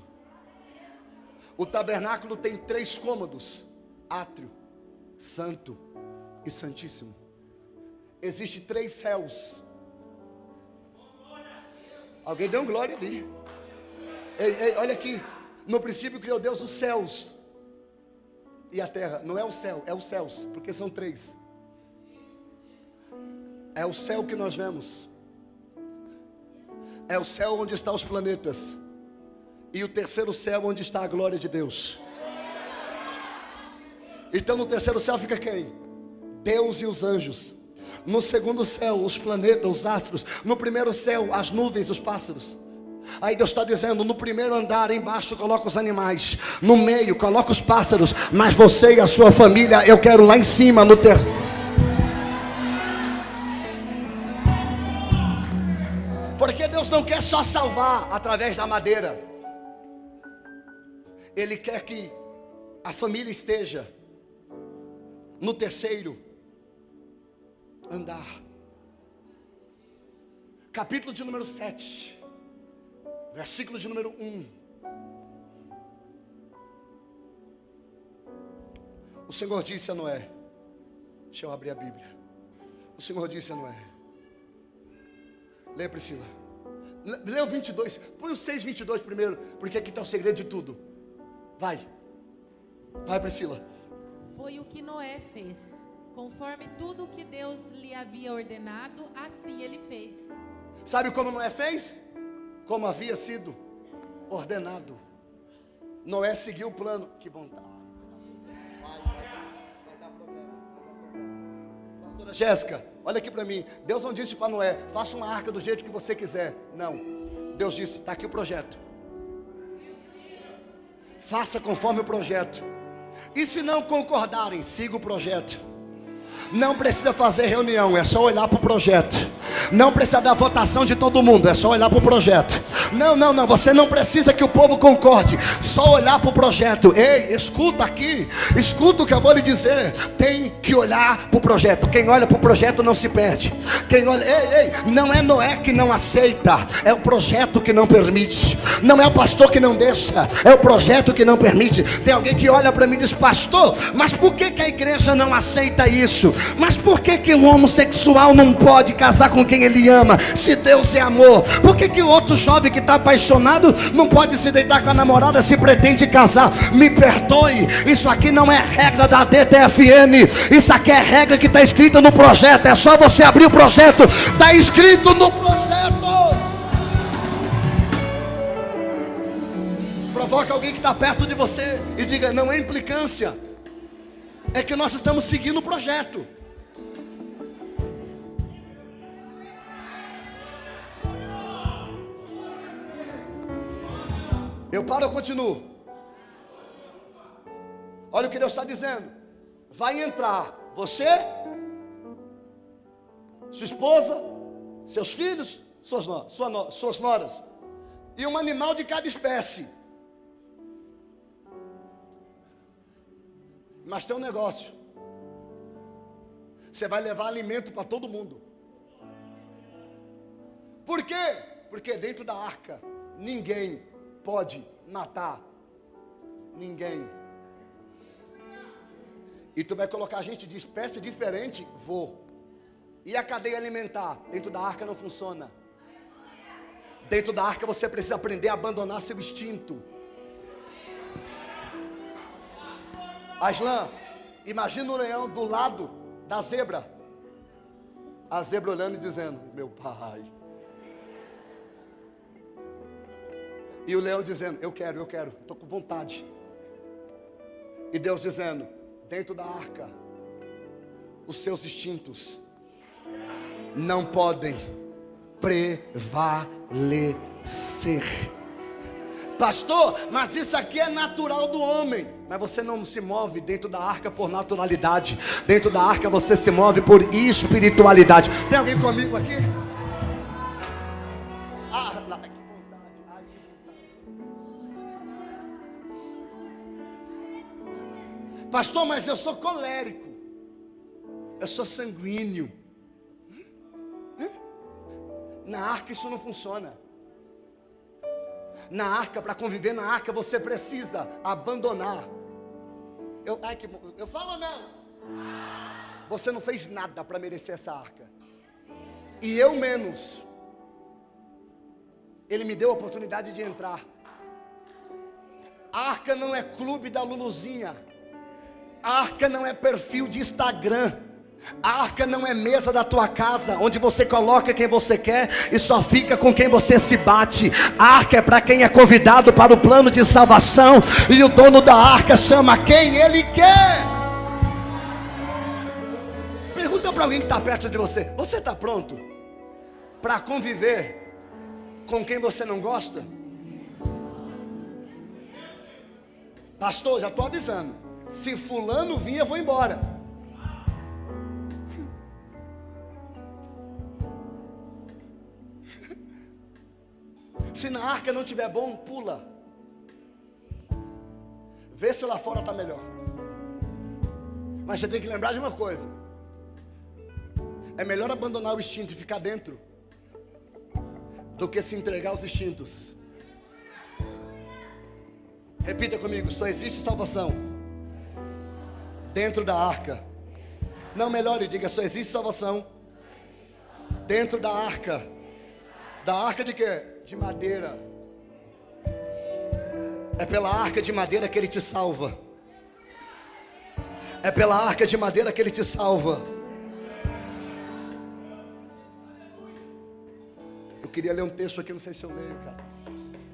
[SPEAKER 1] O tabernáculo tem 3 cômodos: átrio, santo e santíssimo. Existem 3 céus. Alguém deu glória ali. Ei, olha aqui. No princípio criou Deus os céus e a terra. Não é o céu, é os céus, porque são 3. É o céu que nós vemos. É o céu onde estão os planetas. E o 3º céu onde está a glória de Deus. Então no 3º céu fica quem? Deus e os anjos. No 2º céu os planetas, os astros. No 1º céu as nuvens, os pássaros. Aí Deus está dizendo: no 1º andar embaixo coloca os animais, no meio coloca os pássaros, mas você e a sua família eu quero lá em cima no 3º. Porque Deus não quer só salvar através da madeira. Ele quer que a família esteja no 3º andar. Capítulo de número 7. Versículo de número 1. O Senhor disse a Noé. Deixa eu abrir a Bíblia. O Senhor disse a Noé. Leia, Priscila. Lê o 22. Põe o 6:22 primeiro, porque aqui está o segredo de tudo. Vai, Priscila.
[SPEAKER 2] foi o que Noé fez. Conforme tudo que Deus lhe havia ordenado, assim ele fez.
[SPEAKER 1] Sabe como Noé fez? Como havia sido ordenado. Noé seguiu o plano. Que vontade. Vai dar problema. Pastora Jéssica, olha aqui para mim. Deus não disse para Noé, faça uma arca do jeito que você quiser. Não. Deus disse, está aqui o projeto. Faça conforme o projeto. E se não concordarem, siga o projeto. Não precisa fazer reunião, é só olhar para o projeto. Não precisa dar votação de todo mundo, é só olhar para o projeto. Não, você não precisa que o povo concorde, só olhar para o projeto. Ei, escuta aqui, escuta o que eu vou lhe dizer. Tem que olhar para o projeto. Quem olha para o projeto não se perde. Quem olha, não é Noé que não aceita, é o projeto que não permite. Não é o pastor que não deixa, é o projeto que não permite. Tem alguém que olha para mim e diz, pastor, mas por que a igreja não aceita isso? Mas por que um homossexual não pode casar com quem ele ama, se Deus é amor? Por que o outro jovem que está apaixonado não pode se deitar com a namorada se pretende casar? Me perdoe, isso aqui não é regra da DTFN, isso aqui é regra que está escrita no projeto. É só você abrir o projeto, está escrito no projeto. Provoca alguém que está perto de você e diga, não é implicância, é que nós estamos seguindo o projeto. Eu paro ou continuo? Olha o que Deus está dizendo. Vai entrar você, sua esposa, seus filhos, suas noras, e um animal de cada espécie. Mas tem um negócio. Você vai levar alimento para todo mundo. Por quê? Porque dentro da arca ninguém pode matar ninguém. E tu vai colocar gente de espécie diferente? Vou. E a cadeia alimentar? Dentro da arca não funciona. Dentro da arca você precisa aprender a abandonar seu instinto. Aslan, imagina o leão do lado da zebra. A zebra olhando e dizendo, meu pai. E o leão dizendo, eu quero, estou com vontade. E Deus dizendo, dentro da arca, os seus instintos não podem prevalecer. Pastor, mas isso aqui é natural do homem. Mas você não se move dentro da arca por naturalidade. Dentro da arca você se move por espiritualidade. Tem alguém comigo aqui? Pastor, mas eu sou colérico, eu sou sanguíneo. Na arca isso não funciona. Na arca, para conviver na arca, você precisa abandonar. Eu falo não. Você não fez nada para merecer essa arca. E eu menos. Ele me deu a oportunidade de entrar. A arca não é clube da Luluzinha. A arca não é perfil de Instagram. A arca não é mesa da tua casa, onde você coloca quem você quer e só fica com quem você se bate. A arca é para quem é convidado para o plano de salvação. E o dono da arca chama quem ele quer. Pergunta para alguém que está perto de você. Você está pronto para conviver com quem você não gosta? Pastor, já estou avisando. Se fulano vir, eu vou embora. Se na arca não estiver bom, pula. Vê se lá fora está melhor. Mas você tem que lembrar de uma coisa. É melhor abandonar o instinto e ficar dentro do que se entregar aos instintos. Repita comigo, só existe salvação dentro da arca. Não, melhore, diga, só existe salvação dentro da arca. Da arca de quê? De madeira. É pela arca de madeira que ele te salva. É pela arca de madeira que Ele te salva. Eu queria ler um texto aqui, não sei se eu leio, cara.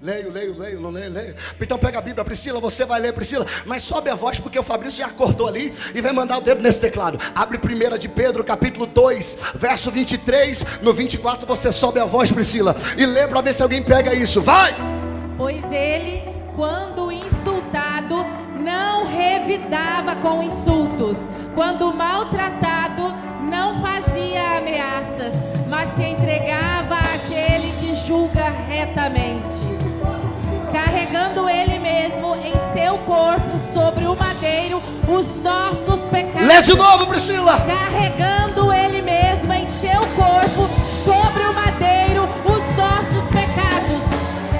[SPEAKER 1] Leio, não leio. Então pega a Bíblia, Priscila, você vai ler, Priscila. Mas sobe a voz, porque o Fabrício já acordou ali e vai mandar o dedo nesse teclado. Abre 1 de Pedro, capítulo 2, verso 23. No 24 você sobe a voz, Priscila, e lê para ver se alguém pega isso. Vai!
[SPEAKER 2] Pois ele, quando insultado, não revidava com insultos. Quando maltratado, não fazia ameaças, mas se entregava àquele que julga retamente, carregando ele mesmo em seu corpo sobre o madeiro os nossos pecados.
[SPEAKER 1] Lê de novo, Priscila.
[SPEAKER 2] Carregando ele mesmo em seu corpo sobre o madeiro os nossos pecados.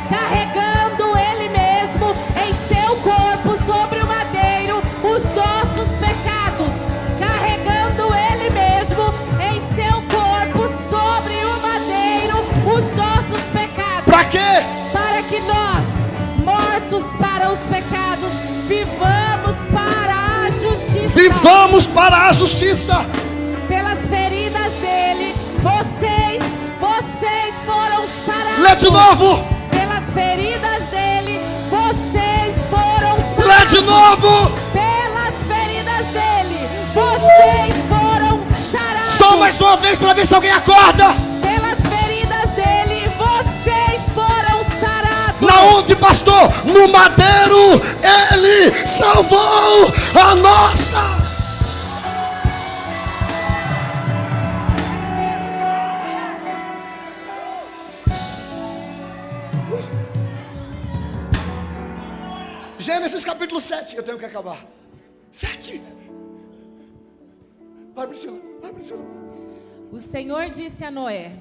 [SPEAKER 2] Carregando ele mesmo em seu corpo sobre o madeiro os nossos pecados. Carregando ele mesmo em seu corpo sobre o madeiro os nossos pecados.
[SPEAKER 1] Para quê?
[SPEAKER 2] Para que nós, mortos para os pecados, vivamos para a justiça.
[SPEAKER 1] Vivamos para a justiça.
[SPEAKER 2] Pelas feridas dele, vocês foram sarados.
[SPEAKER 1] Lê de novo.
[SPEAKER 2] Pelas feridas dele, vocês foram sarados.
[SPEAKER 1] Lê de novo.
[SPEAKER 2] Pelas feridas dele, vocês foram sarados.
[SPEAKER 1] Só mais uma vez para ver se alguém acorda.
[SPEAKER 2] Pelas feridas dele, vocês foram sarados.
[SPEAKER 1] Na onde, pastor? No madeiro. Ele salvou a nossa. Gênesis capítulo 7. Eu tenho que acabar. 7. Vai, Priscila.
[SPEAKER 2] O Senhor disse a Noé: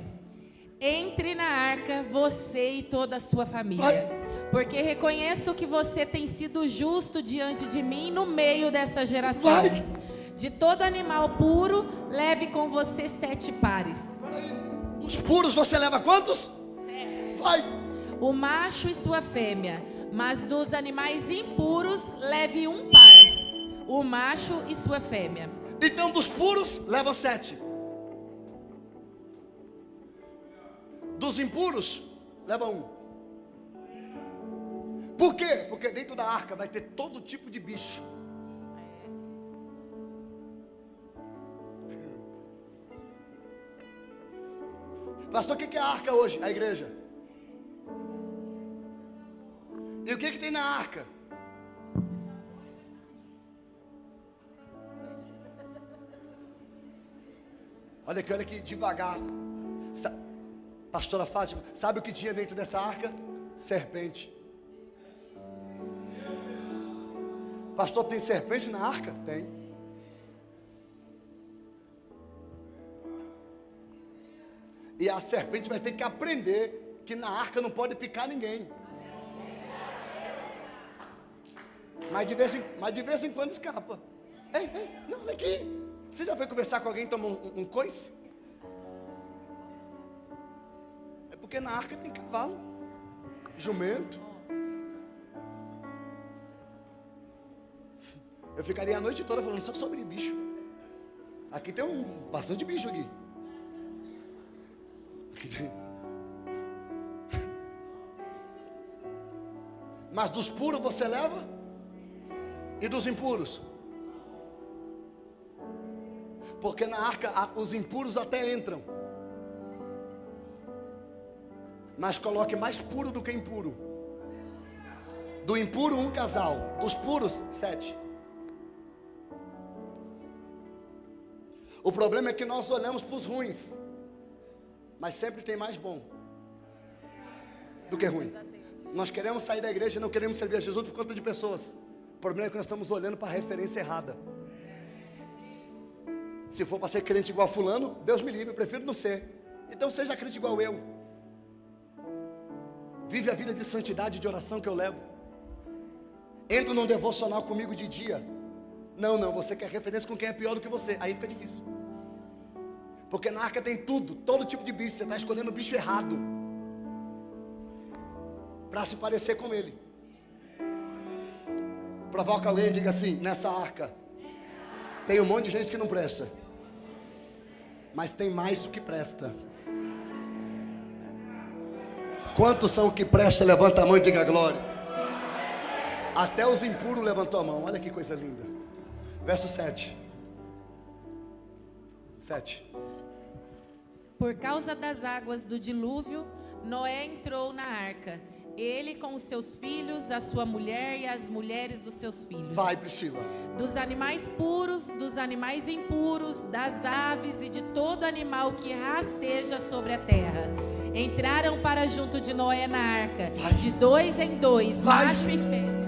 [SPEAKER 2] entre na arca, você e toda a sua família, porque reconheço que você tem sido justo diante de mim no meio dessa geração. De todo animal puro, leve com você 7 pares.
[SPEAKER 1] Os puros você leva quantos?
[SPEAKER 2] 7.
[SPEAKER 1] Vai.
[SPEAKER 2] O macho e sua fêmea, mas dos animais impuros, leve 1 par. O macho e sua fêmea.
[SPEAKER 1] Então dos puros leva 7. Dos impuros leva 1. Por quê? Porque dentro da arca vai ter todo tipo de bicho. Pastor, o que é a arca hoje? A igreja. E o que tem na arca? Olha aqui, devagar. Pastora Fátima, sabe o que tinha dentro dessa arca? Serpente. Pastor, tem serpente na arca? Tem. E a serpente vai ter que aprender que na arca não pode picar ninguém. Mas de vez em quando escapa. Ei, não, olha aqui. Você já foi conversar com alguém e tomou um coice? É porque na arca tem cavalo, jumento. Eu ficaria a noite toda falando só sobre bicho. Aqui tem bastante bicho aqui. Mas dos puros você leva? E dos impuros? Porque na arca os impuros até entram, mas coloque mais puro do que impuro. Do impuro 1 casal, dos puros 7. O problema é que nós olhamos para os ruins, mas sempre tem mais bom do que ruim. Nós queremos sair da igreja e não queremos servir a Jesus por conta de pessoas. O problema é que nós estamos olhando para a referência errada. Se for para ser crente igual fulano, Deus me livre, eu prefiro não ser. Então seja crente igual eu. Vive a vida de santidade e de oração que eu levo. Entra num devocional comigo de dia. Não, você quer referência com quem é pior do que você. Aí fica difícil. Porque na arca tem tudo, todo tipo de bicho. Você está escolhendo o bicho errado para se parecer com ele. Provoca alguém e diga assim: nessa arca Tem um monte de gente que não presta, mas tem mais do que presta. Quantos são que presta? Levanta a mão e diga glória. Até os impuros levantou a mão. Olha que coisa linda. Verso 7.
[SPEAKER 2] Por causa das águas do dilúvio, Noé entrou na arca, ele com os seus filhos, a sua mulher e as mulheres dos seus filhos.
[SPEAKER 1] Vai, Priscila.
[SPEAKER 2] Dos animais puros, dos animais impuros, das aves e de todo animal que rasteja sobre a terra. Entraram para junto de Noé na arca, de 2 em 2, macho e fêmea.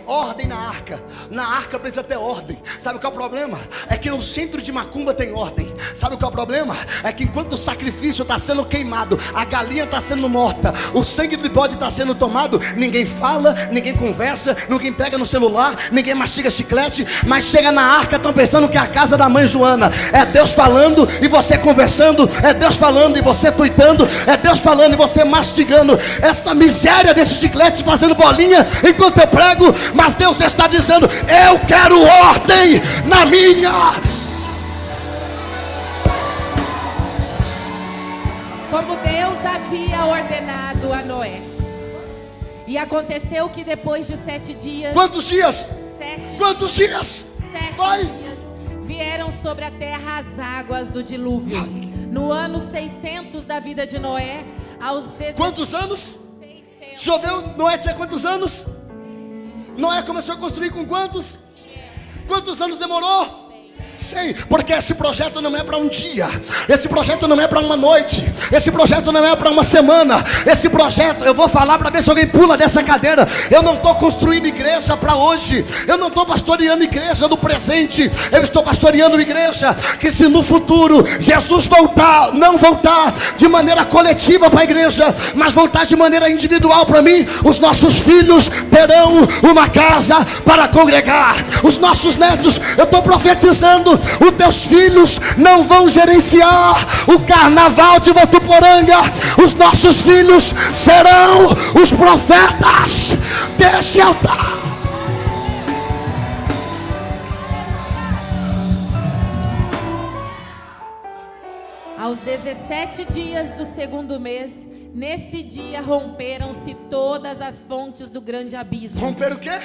[SPEAKER 1] Ordem na arca. Na arca precisa ter ordem. Sabe qual é o problema? É que no centro de macumba tem ordem. Sabe qual é o problema? É que enquanto o sacrifício está sendo queimado, a galinha está sendo morta, o sangue do bode está sendo tomado, ninguém fala, ninguém conversa, ninguém pega no celular, ninguém mastiga chiclete, mas chega na arca, estão pensando que é a casa da mãe Joana. É Deus falando e você conversando, é Deus falando e você tuitando, é Deus falando e você mastigando. Essa miséria desse chiclete fazendo bolinha enquanto eu prego. Mas Deus está dizendo: eu quero ordem na minha.
[SPEAKER 2] Como Deus havia ordenado a Noé. E aconteceu que depois de 7 dias.
[SPEAKER 1] Quantos dias?
[SPEAKER 2] 7.
[SPEAKER 1] Quantos dias?
[SPEAKER 2] 7 dias vieram sobre a terra as águas do dilúvio. No ano 600 da vida de Noé, aos 16.
[SPEAKER 1] Quantos anos?
[SPEAKER 2] 600.
[SPEAKER 1] Choveu, Noé tinha quantos anos? Noé começou a construir com quantos? Quantos anos demorou? 100. Porque esse projeto não é para um dia, esse projeto não é para uma noite, esse projeto não é para uma semana. Esse projeto, eu vou falar para ver se alguém pula dessa cadeira. Eu não estou construindo igreja para hoje, eu não estou pastoreando igreja do presente, eu estou pastoreando igreja que, se no futuro Jesus voltar, não voltar de maneira coletiva para a igreja, mas voltar de maneira individual para mim, os nossos filhos terão uma casa para congregar, os nossos netos, eu estou profetizando, os teus filhos não vão gerenciar o carnaval de Votuporanga. Os nossos filhos serão os profetas desse altar.
[SPEAKER 2] Aos 17 dias do 2º mês, nesse dia romperam-se todas as fontes do grande abismo.
[SPEAKER 1] Romper o quê?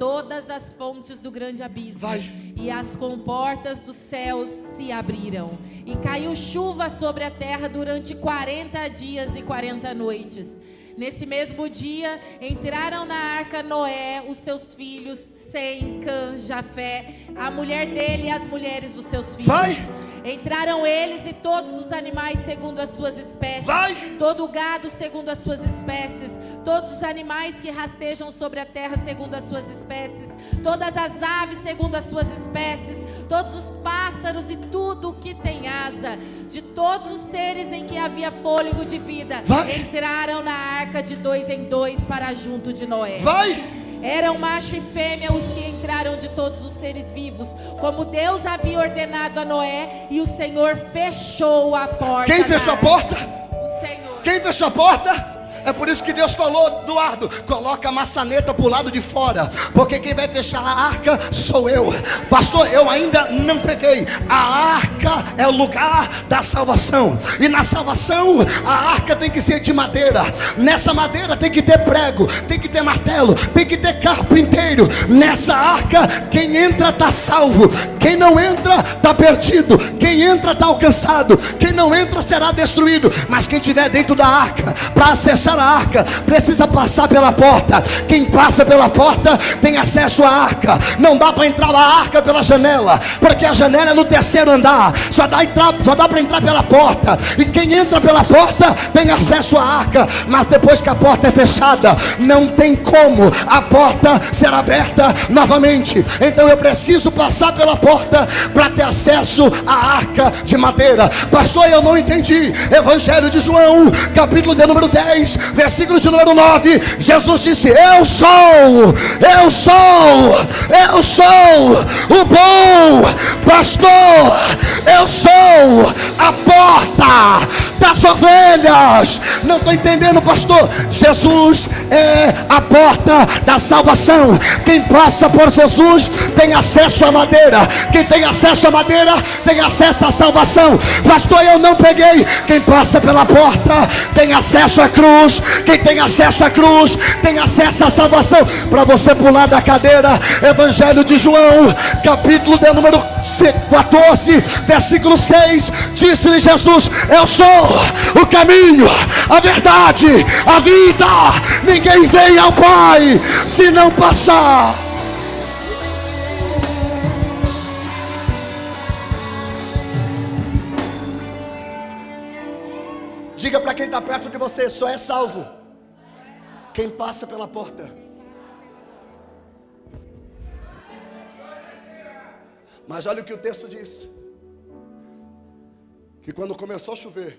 [SPEAKER 2] Todas as fontes do grande abismo.
[SPEAKER 1] Vai.
[SPEAKER 2] E as comportas dos céus se abriram, e caiu chuva sobre a terra durante 40 dias e 40 noites. Nesse mesmo dia entraram na arca Noé, os seus filhos, Sem, Cã, Jafé, a mulher dele e as mulheres dos seus filhos.
[SPEAKER 1] Vai.
[SPEAKER 2] Entraram eles e todos os animais segundo as suas espécies.
[SPEAKER 1] Vai.
[SPEAKER 2] Todo o gado segundo as suas espécies, todos os animais que rastejam sobre a terra segundo as suas espécies, todas as aves segundo as suas espécies, todos os pássaros e tudo que tem asa, de todos os seres em que havia fôlego de vida.
[SPEAKER 1] Vai.
[SPEAKER 2] Entraram na arca de 2 em 2 para junto de Noé.
[SPEAKER 1] Vai.
[SPEAKER 2] Eram macho e fêmea os que entraram de todos os seres vivos, como Deus havia ordenado a Noé, e o Senhor fechou a porta.
[SPEAKER 1] Quem fechou a porta?
[SPEAKER 2] O Senhor.
[SPEAKER 1] Quem fechou a porta? É por isso que Deus falou: Eduardo, coloca a maçaneta para o lado de fora, porque quem vai fechar a arca sou eu. Pastor, eu ainda não preguei. A arca é o lugar da salvação, e na salvação a arca tem que ser de madeira. Nessa madeira tem que ter prego, tem que ter martelo, tem que ter carpinteiro. Nessa arca quem entra está salvo, quem não entra está perdido, quem entra está alcançado, quem não entra será destruído. Mas quem estiver dentro da arca, para acessar a arca, precisa passar pela porta. Quem passa pela porta tem acesso à arca. Não dá para entrar na arca pela janela, porque a janela é no 3º andar. Só dá para entrar pela porta. E quem entra pela porta tem acesso à arca. Mas depois que a porta é fechada, não tem como a porta ser aberta novamente. Então eu preciso passar pela porta para ter acesso à arca de madeira. Pastor, eu não entendi. Evangelho de João, capítulo de número 10, versículo de número 9. Jesus disse: eu sou o bom pastor, eu sou a porta das ovelhas. Não estou entendendo, pastor. Jesus é a porta da salvação. Quem passa por Jesus tem acesso à madeira. Quem tem acesso à madeira tem acesso à salvação. Pastor, eu não peguei. Quem passa pela porta tem acesso à cruz. Quem tem acesso à cruz tem acesso à salvação. Para você pular da cadeira, Evangelho de João, capítulo de número 14, versículo 6, disse-lhe Jesus: eu sou o caminho, a verdade, a vida. Ninguém vem ao Pai se não passar. Diga para quem está perto de você: só é salvo quem passa pela porta. Mas olha o que o texto diz: que quando começou a chover,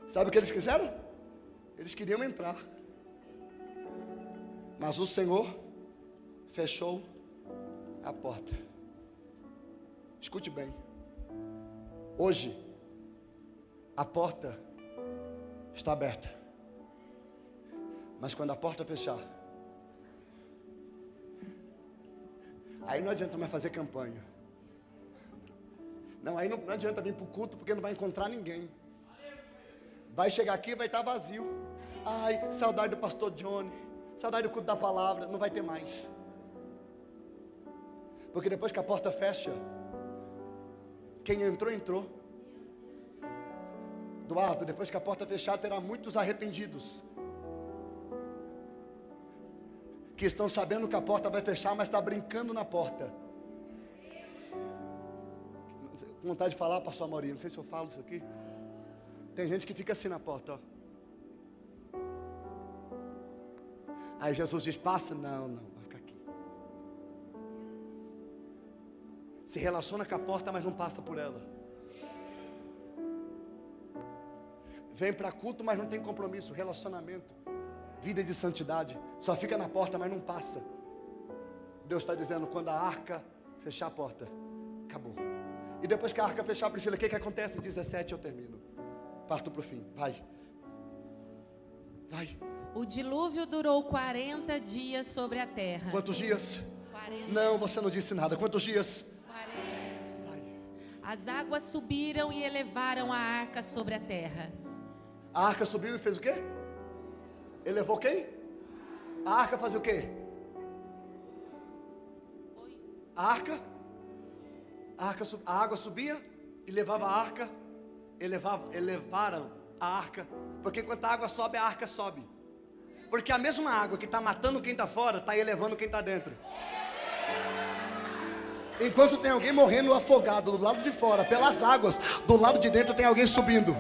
[SPEAKER 1] sabe o que eles quiseram? Eles queriam entrar, mas o Senhor fechou a porta. Escute bem. Hoje a porta está aberta, mas quando a porta fechar, aí não adianta mais fazer campanha. Não, aí não adianta vir para o culto, porque não vai encontrar ninguém. Vai chegar aqui e vai estar vazio. Ai, saudade do pastor Johnny, saudade do culto da palavra. Não vai ter mais. Porque depois que a porta fecha, quem entrou, entrou. Eduardo, depois que a porta fechar, terá muitos arrependidos, que estão sabendo que a porta vai fechar, mas está brincando na porta. Com vontade de falar, pastor Amorim, não sei se eu falo isso aqui. Tem gente que fica assim na porta, ó. Aí Jesus diz: passa. Não, vai ficar aqui. Se relaciona com a porta, mas não passa por ela. Vem para culto, mas não tem compromisso, relacionamento, vida de santidade. Só fica na porta, mas não passa. Deus está dizendo: quando a arca fechar a porta, acabou. E depois que a arca fechar, Priscila, o que acontece? 17 eu termino. Parto para o fim. Vai.
[SPEAKER 2] O dilúvio durou 40 dias sobre a terra.
[SPEAKER 1] Quantos dias?
[SPEAKER 2] 40.
[SPEAKER 1] Não, você não disse nada. Quantos dias?
[SPEAKER 2] 40 dias. As águas subiram e elevaram a arca sobre a terra.
[SPEAKER 1] A arca subiu e fez o quê? Elevou quem? A arca fazia o quê? A água subia e levava a arca. Elevaram a arca. Porque enquanto a água sobe, a arca sobe. Porque a mesma água que está matando quem está fora, está elevando quem está dentro. Enquanto tem alguém morrendo afogado do lado de fora, pelas águas, do lado de dentro tem alguém subindo.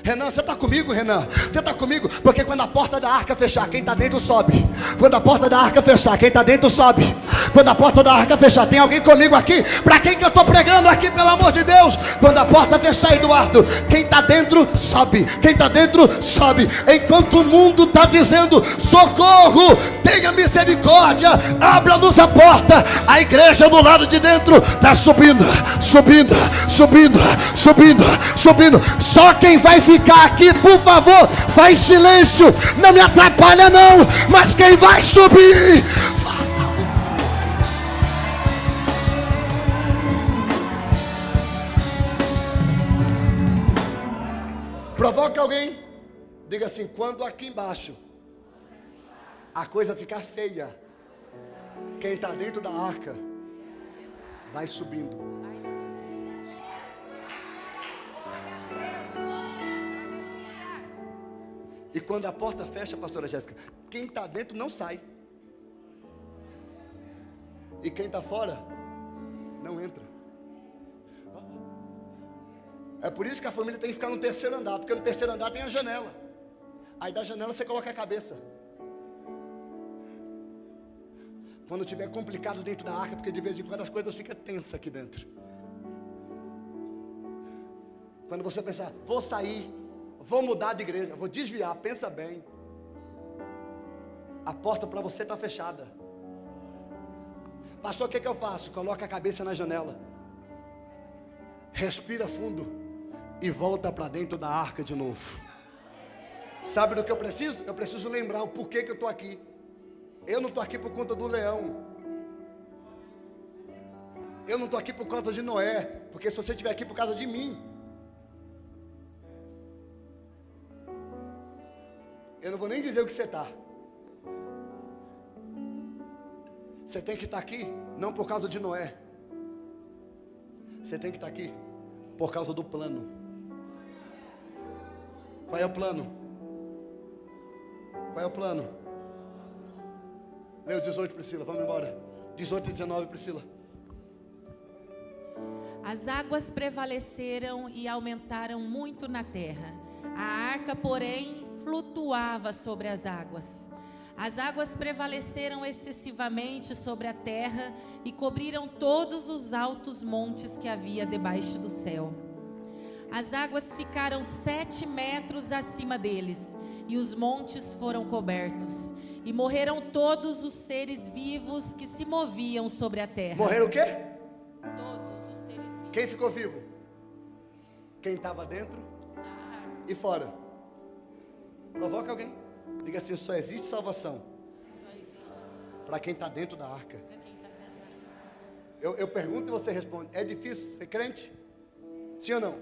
[SPEAKER 1] Renan, você está comigo, Renan? Você está comigo? Porque quando a porta da arca fechar, quem está dentro sobe. Quando a porta da arca fechar, quem está dentro sobe. Quando a porta da arca fechar, tem alguém comigo aqui? Para quem que eu estou pregando aqui, pelo amor de Deus? Quando a porta fechar, Eduardo, quem está dentro sobe. Quem está dentro sobe. Enquanto o mundo está dizendo: socorro, tenha misericórdia, abra-nos a porta, a igreja do lado de dentro está subindo. Só quem vai ficar aqui, por favor, faz silêncio, não me atrapalha não, mas quem vai subir, provoca alguém, diga assim: quando aqui embaixo a coisa ficar feia, quem está dentro da arca vai subindo. E quando a porta fecha, pastora Jéssica, quem está dentro não sai. E quem está fora não entra. É por isso que a família tem que ficar no terceiro andar, porque no terceiro andar tem a janela. Aí da janela você coloca a cabeça. Quando tiver complicado dentro da arca, porque de vez em quando as coisas ficam tensas aqui dentro. Quando você pensar: vou sair, vou mudar de igreja, vou desviar, pensa bem. A porta para você está fechada. Pastor, o que eu faço? Coloca a cabeça na janela, respira fundo e volta para dentro da arca de novo. Sabe do que eu preciso? Eu preciso lembrar o porquê que eu estou aqui. Eu não estou aqui por conta do leão. Eu não estou aqui por causa de Noé. Porque se você estiver aqui por causa de mim, eu não vou nem dizer o que você está. Você tem que estar aqui não por causa de Noé. Você tem que estar aqui por causa do plano. Qual é o plano? Qual é o plano? Lê o 18, Priscila, vamos embora. 18 e 19, Priscila.
[SPEAKER 2] As águas prevaleceram e aumentaram muito na terra. A arca, porém, flutuava sobre as águas. As águas prevaleceram excessivamente sobre a terra e cobriram todos os altos montes que havia debaixo do céu. As águas ficaram 7 metros acima deles, e os montes foram cobertos. E morreram todos os seres vivos que se moviam sobre a terra.
[SPEAKER 1] Morreram o quê?
[SPEAKER 2] Todos os seres vivos.
[SPEAKER 1] Quem ficou vivo? Quem estava dentro e fora. Provoca alguém. Diga assim: só existe salvação para quem está dentro da arca. Eu pergunto e você responde: é difícil ser crente? Sim ou não?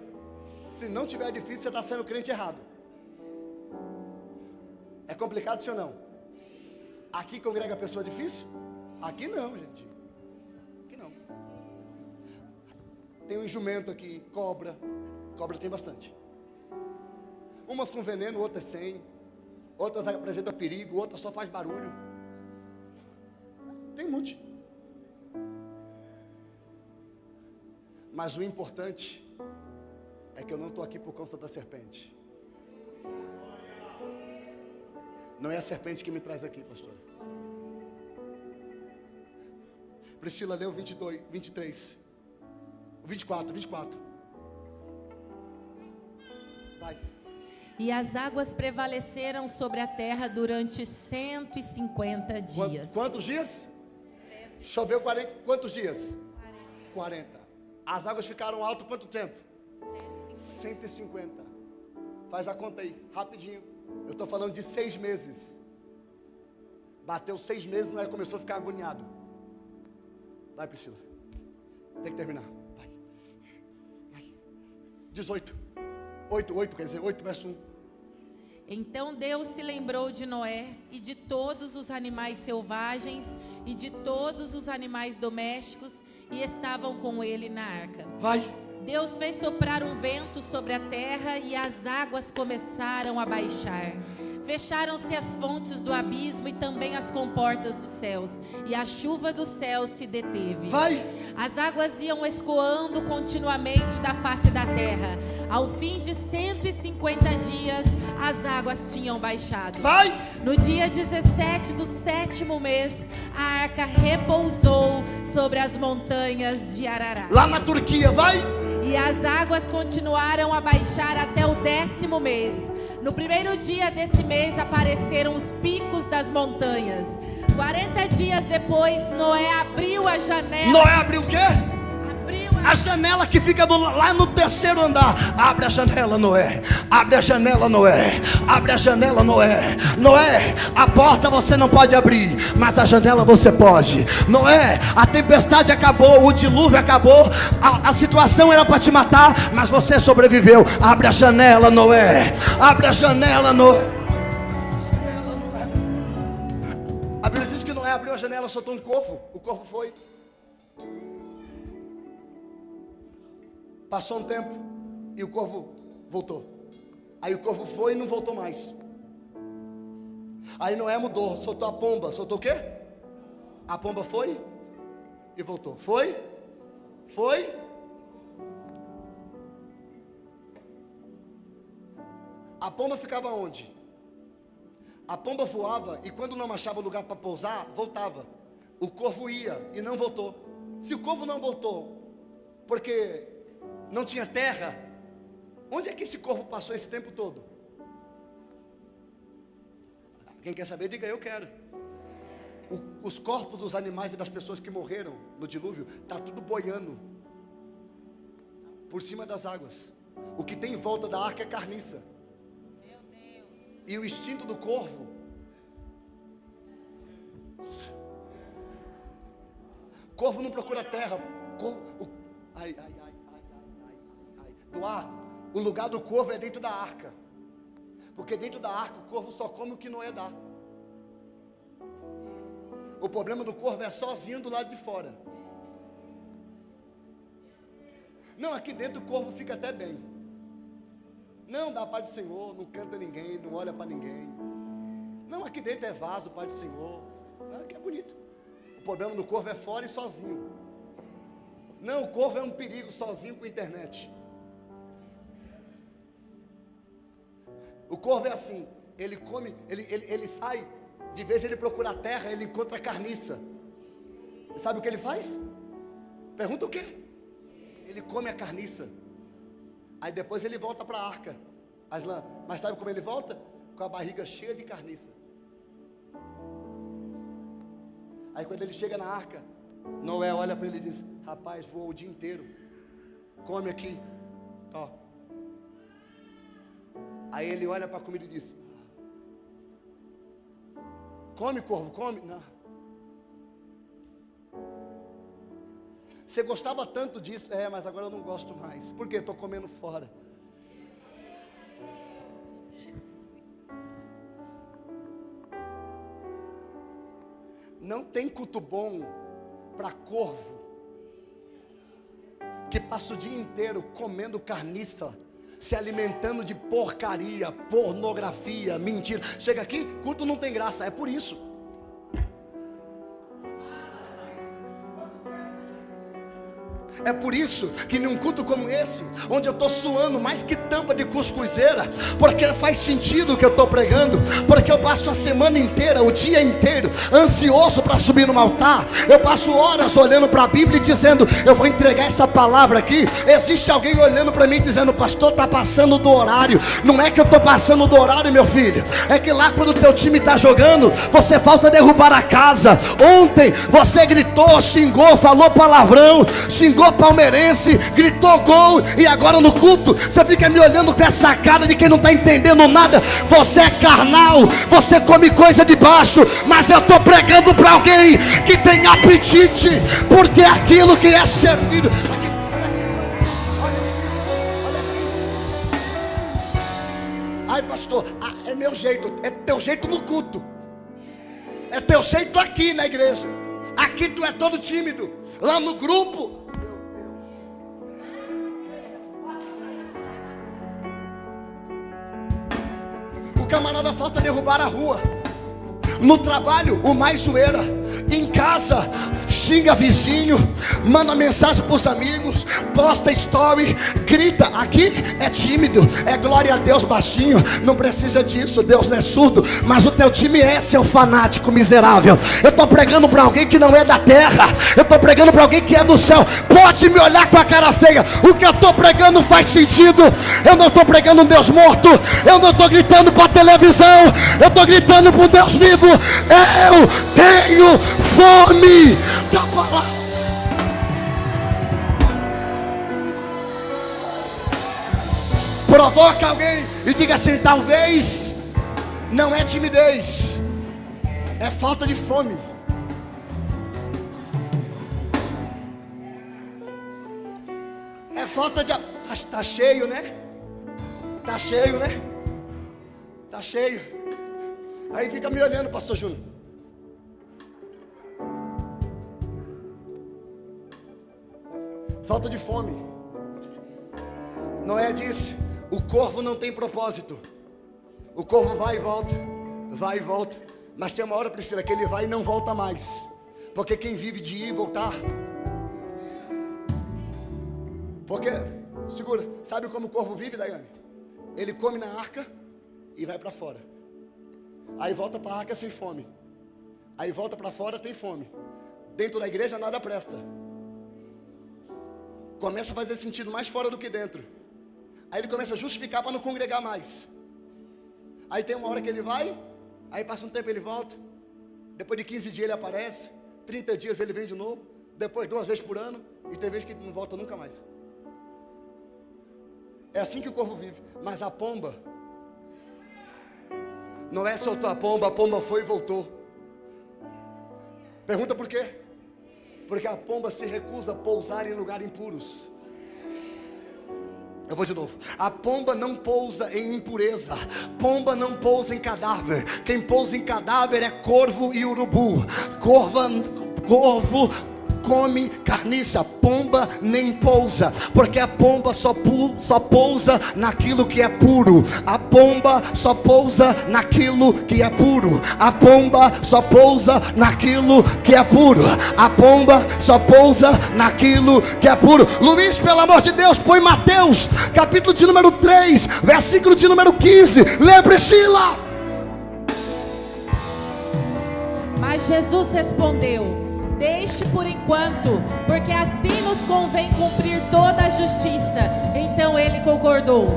[SPEAKER 1] Se não tiver difícil, você está sendo crente errado. É complicado, sim ou não? Aqui congrega pessoa difícil? Aqui não, gente. Aqui não. Tem um jumento aqui, cobra. Cobra tem bastante. Umas com veneno, outras sem. Outras apresentam perigo, outras só faz barulho. Tem um monte. Mas o importante é que eu não estou aqui por causa da serpente. Não é a serpente que me traz aqui, pastor. Priscila, leu 22, 23. 24. Vai.
[SPEAKER 2] E as águas prevaleceram sobre a terra durante 150 dias.
[SPEAKER 1] Quantos dias? Choveu 40. Quantos dias? 40. As águas ficaram altas quanto tempo? 150. Faz a conta aí, rapidinho. Eu estou falando de 6 meses. Bateu 6 meses, Noé começou a ficar agoniado. Vai, Priscila. Tem que terminar. Vai. 18. 8, quer dizer, 8 verso 1.
[SPEAKER 2] Então Deus se lembrou de Noé e de todos os animais selvagens e de todos os animais domésticos e estavam com ele na arca.
[SPEAKER 1] Vai.
[SPEAKER 2] Deus fez soprar um vento sobre a terra e as águas começaram a baixar. Fecharam-se as fontes do abismo e também as comportas dos céus, e a chuva do céu se deteve.
[SPEAKER 1] Vai.
[SPEAKER 2] As águas iam escoando continuamente da face da terra. Ao fim de 150 dias, as águas tinham baixado.
[SPEAKER 1] Vai.
[SPEAKER 2] No dia 17 do 7º mês, a arca repousou sobre as montanhas de Ararat.
[SPEAKER 1] Lá na Turquia, vai.
[SPEAKER 2] E as águas continuaram a baixar até o 10º mês. No primeiro dia desse mês apareceram os picos das montanhas. 40 dias depois, Noé abriu a janela.
[SPEAKER 1] Noé abriu o quê? A janela que fica lá no 3º andar. Abre a janela, Noé. Abre a janela, Noé. Abre a janela, Noé. Noé, a porta você não pode abrir, mas a janela você pode. Noé, a tempestade acabou, o dilúvio acabou, a situação era para te matar, mas você sobreviveu. Abre a janela, Noé. Abre a janela, Noé. A Bíblia diz que Noé abriu a janela, soltou um corvo. O corvo foi. Passou um tempo e o corvo voltou. Aí o corvo foi e não voltou mais. Aí Noé mudou, soltou a pomba. Soltou o quê? A pomba foi e voltou. Foi. A pomba ficava onde? A pomba voava e quando não achava lugar para pousar, voltava. O corvo ia e não voltou. Se o corvo não voltou porque não tinha terra, onde é que esse corvo passou esse tempo todo? Quem quer saber, diga: eu quero. os corpos dos animais e das pessoas que morreram no dilúvio, está tudo boiando por cima das águas. O que tem em volta da arca é carniça.
[SPEAKER 2] Meu Deus.
[SPEAKER 1] E o instinto do corvo, corvo não procura terra. Do ar, o lugar do corvo é dentro da arca, porque dentro da arca o corvo só come o que Noé dá. O problema do corvo é sozinho do lado de fora. Não, aqui dentro o corvo fica até bem. Não, dá a paz do Senhor, não canta ninguém, não olha para ninguém. Não, aqui dentro é vaso, paz do Senhor. Aqui é bonito. O problema do corvo é fora e sozinho. Não, o corvo é um perigo sozinho com a internet. O corvo é assim, ele come, ele sai, de vez ele procura a terra, ele encontra carniça. Sabe o que ele faz? Pergunta o quê? Ele come a carniça. Aí depois ele volta para a arca. Mas sabe como ele volta? Com a barriga cheia de carniça. Aí quando ele chega na arca, Noé olha para ele e diz: rapaz, voou o dia inteiro, come aqui, ó. Aí ele olha para a comida e diz: come, corvo, come. Não. Você gostava tanto disso? Mas agora eu não gosto mais. Por quê? Estou comendo fora. Não tem culto bom para corvo que passa o dia inteiro comendo carniça, se alimentando de porcaria, pornografia, mentira. Chega aqui, culto não tem graça, é por isso. É por isso que num culto como esse, onde eu estou suando mais que tampa de cuscuzeira, porque faz sentido o que eu estou pregando, porque eu passo a semana inteira, o dia inteiro, ansioso para subir no altar. Eu passo horas olhando para a Bíblia e dizendo: eu vou entregar essa palavra aqui. Existe alguém olhando para mim dizendo: pastor, está passando do horário. Não é que eu estou passando do horário, meu filho, é que lá quando o teu time está jogando, você falta derrubar a casa. Ontem você gritou, xingou, falou palavrão, xingou palmeirense, gritou gol, e agora no culto você fica me olhando com essa cara de quem não está entendendo nada. Você é carnal, você come coisa de baixo, mas eu estou pregando para alguém que tem apetite, porque é aquilo que é servido. Ai, pastor, é meu jeito. É teu jeito no culto, é teu jeito aqui na igreja. Aqui tu é todo tímido, lá no grupo. O camarada falta derrubar a rua. No trabalho, o mais zoeira. Em casa, xinga vizinho, manda mensagem para os amigos, posta story, grita. Aqui é tímido, é glória a Deus baixinho. Não precisa disso, Deus não é surdo. Mas o teu time é, seu fanático miserável. Eu estou pregando para alguém que não é da terra, eu estou pregando para alguém que é do céu. Pode me olhar com a cara feia, o que eu estou pregando faz sentido. Eu não estou pregando um Deus morto, eu não estou gritando para a televisão, eu estou gritando para o Deus vivo. Eu tenho fome da palavra. Provoca alguém e diga assim: talvez não é timidez, é falta de fome. É falta de... Tá cheio, né? Tá cheio, né? Tá cheio. Aí fica me olhando, pastor Júnior. Falta de fome. Noé disse: o corvo não tem propósito. O corvo vai e volta. Mas tem uma hora, Priscila, que ele vai e não volta mais. Porque quem vive de ir e voltar. Porque, segura, sabe como o corvo vive, Daiane? Ele come na arca e vai para fora. Aí volta para a arca sem fome. Aí volta para fora, tem fome. Dentro da igreja nada presta. Começa a fazer sentido mais fora do que dentro. Aí ele começa a justificar para não congregar mais. Aí tem uma hora que ele vai, aí passa um tempo ele volta. Depois de 15 dias ele aparece, 30 dias ele vem de novo, depois 2 vezes por ano, e tem vezes que não volta nunca mais. É assim que o corvo vive. Mas a pomba, não é soltou a pomba foi e voltou. Pergunta por quê? Porque a pomba se recusa a pousar em lugares impuros. Eu vou de novo. A pomba não pousa em impureza. Pomba não pousa em cadáver. Quem pousa em cadáver é corvo e urubu. Corvo come carniça, pomba nem pousa, porque a pomba só pousa naquilo que é puro. A pomba só pousa naquilo que é puro. A pomba só pousa naquilo que é puro. A pomba só pousa naquilo que é puro. Luiz, pelo amor de Deus, põe Mateus, capítulo de número 3, versículo de número 15. Lê, Priscila.
[SPEAKER 2] Mas Jesus respondeu: deixe por enquanto, porque assim nos convém cumprir toda a justiça. Então ele concordou.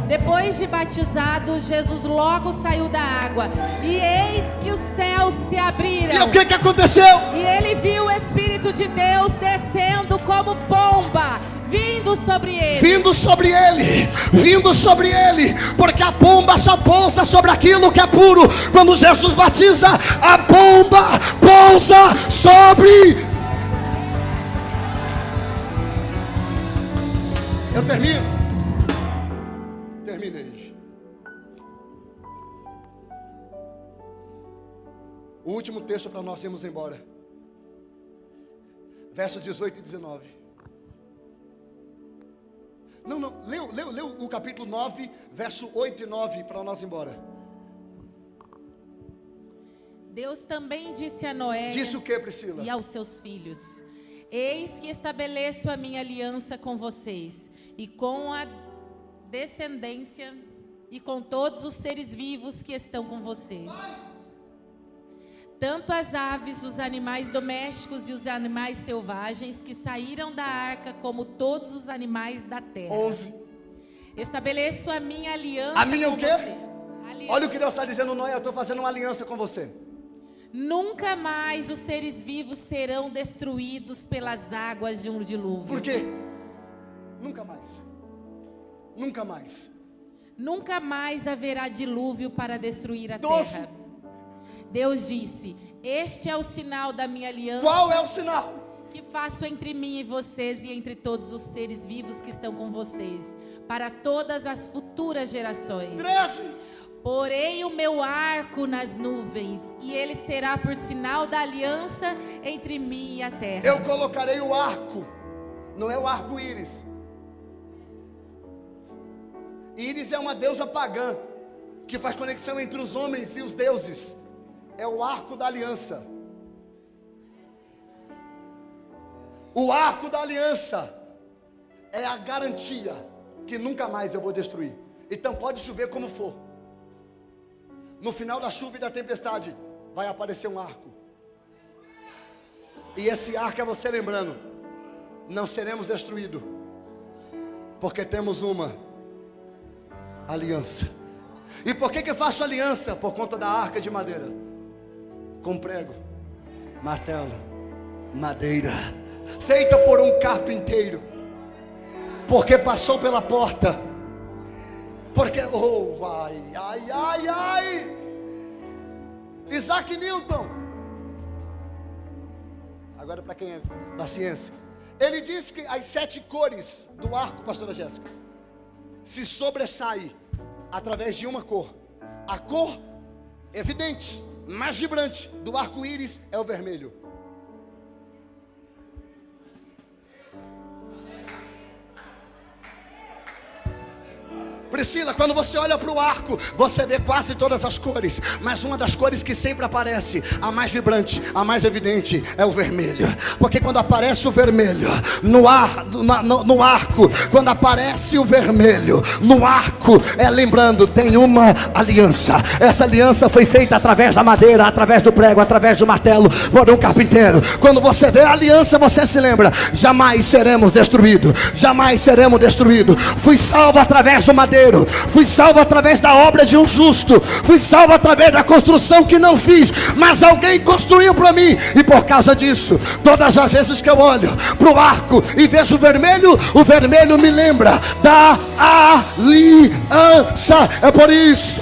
[SPEAKER 2] Depois de batizado, Jesus logo saiu da água, e eis que os céus se abriram.
[SPEAKER 1] E o que aconteceu?
[SPEAKER 2] E ele viu o Espírito de Deus descendo como pomba, vindo sobre ele.
[SPEAKER 1] Vindo sobre ele, porque a pomba só pousa sobre aquilo que é puro. Quando Jesus batiza, a pomba pousa sobre. Eu terminei. O último texto para nós irmos embora. Versos 18 e 19. Não, leu o capítulo 9, verso 8 e 9 para nós ir embora.
[SPEAKER 2] Deus também disse a Noé.
[SPEAKER 1] Disse o que, Priscila?
[SPEAKER 2] E aos seus filhos: eis que estabeleço a minha aliança com vocês, e com a descendência, e com todos os seres vivos que estão com vocês. Tanto as aves, os animais domésticos e os animais selvagens que saíram da arca, como todos os animais da terra.
[SPEAKER 1] 11.
[SPEAKER 2] Estabeleço a minha aliança
[SPEAKER 1] a minha
[SPEAKER 2] com
[SPEAKER 1] o quê?
[SPEAKER 2] vocês. Aliança.
[SPEAKER 1] Olha o que Deus está dizendo, Noé, eu estou fazendo uma aliança com você.
[SPEAKER 2] Nunca mais os seres vivos serão destruídos pelas águas de um dilúvio.
[SPEAKER 1] Por quê? Nunca mais. Nunca mais.
[SPEAKER 2] Nunca mais haverá dilúvio para destruir a
[SPEAKER 1] 12.
[SPEAKER 2] terra. Deus disse: este é o sinal da minha aliança.
[SPEAKER 1] Qual é o sinal?
[SPEAKER 2] Que faço entre mim e vocês e entre todos os seres vivos que estão com vocês, para todas as futuras gerações.
[SPEAKER 1] 13.
[SPEAKER 2] Porei o meu arco nas nuvens, e ele será por sinal da aliança entre mim e a terra.
[SPEAKER 1] Eu colocarei o arco. Não é o arco-íris. Íris é uma deusa pagã que faz conexão entre os homens e os deuses. É o arco da aliança. O arco da aliança é a garantia que nunca mais eu vou destruir. Então pode chover como for, no final da chuva e da tempestade vai aparecer um arco. E esse arco é você lembrando: não seremos destruídos, porque temos uma aliança. E por que eu faço aliança? Por conta da arca de madeira, com prego, martelo, madeira, feita por um carpinteiro, porque passou pela porta, porque, oh, ai, Isaac Newton, agora para quem é da ciência, ele diz que as 7 cores do arco, pastora Jéssica, se sobressai através de uma cor. A cor evidente, mais vibrante do arco-íris é o vermelho. Priscila, quando você olha para o arco, você vê quase todas as cores, mas uma das cores que sempre aparece, a mais vibrante, a mais evidente, é o vermelho. Porque quando aparece o vermelho no arco, quando aparece o vermelho no arco, é lembrando, tem uma aliança. Essa aliança foi feita através da madeira, através do prego, através do martelo, por um carpinteiro. Quando você vê a aliança, você se lembra: jamais seremos destruídos, jamais seremos destruídos. Fui salvo através do madeiro, madeiro. Fui salvo através da obra de um justo. Fui salvo através da construção que não fiz, mas alguém construiu para mim. E por causa disso, todas as vezes que eu olho para o arco e vejo o vermelho me lembra da aliança. É por isso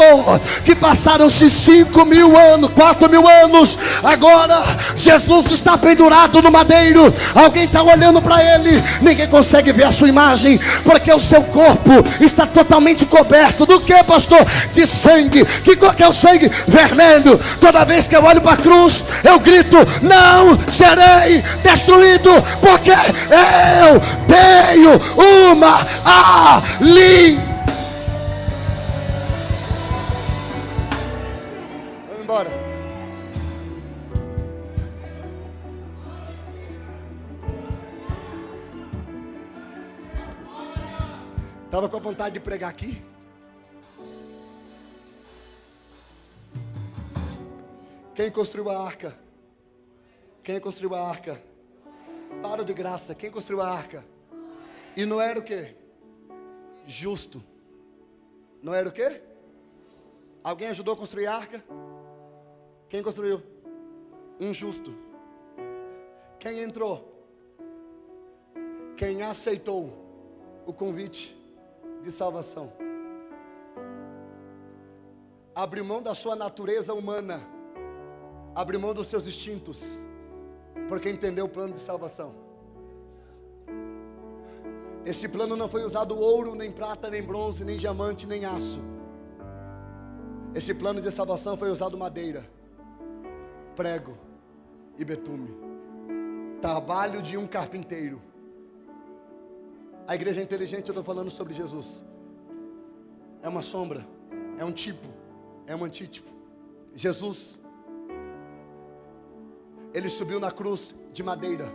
[SPEAKER 1] que passaram-se 5.000 anos, 4.000 anos. Agora Jesus está pendurado no madeiro. Alguém está olhando para ele. Ninguém consegue ver a sua imagem, porque o seu corpo está totalmente coberto do que, pastor? De sangue. Que cor que é o sangue? Vermelho. Toda vez que eu olho para a cruz, eu grito: não serei destruído, porque eu tenho uma aliança. Vamos embora. Estava com a vontade de pregar aqui. Quem construiu a arca? Quem construiu a arca? Para de graça. Quem construiu a arca? E não era o quê? Justo. Não era o quê? Alguém ajudou a construir a arca? Quem construiu? Injusto. Quem entrou? Quem aceitou o convite de salvação. Abriu mão da sua natureza humana. Abriu mão dos seus instintos, porque entendeu o plano de salvação. Esse plano não foi usado ouro, nem prata, nem bronze, nem diamante, nem aço. Esse plano de salvação foi usado madeira, prego e betume. Trabalho de um carpinteiro. A igreja é inteligente, eu estou falando sobre Jesus. É uma sombra, é um tipo, é um antítipo. Jesus, ele subiu na cruz de madeira,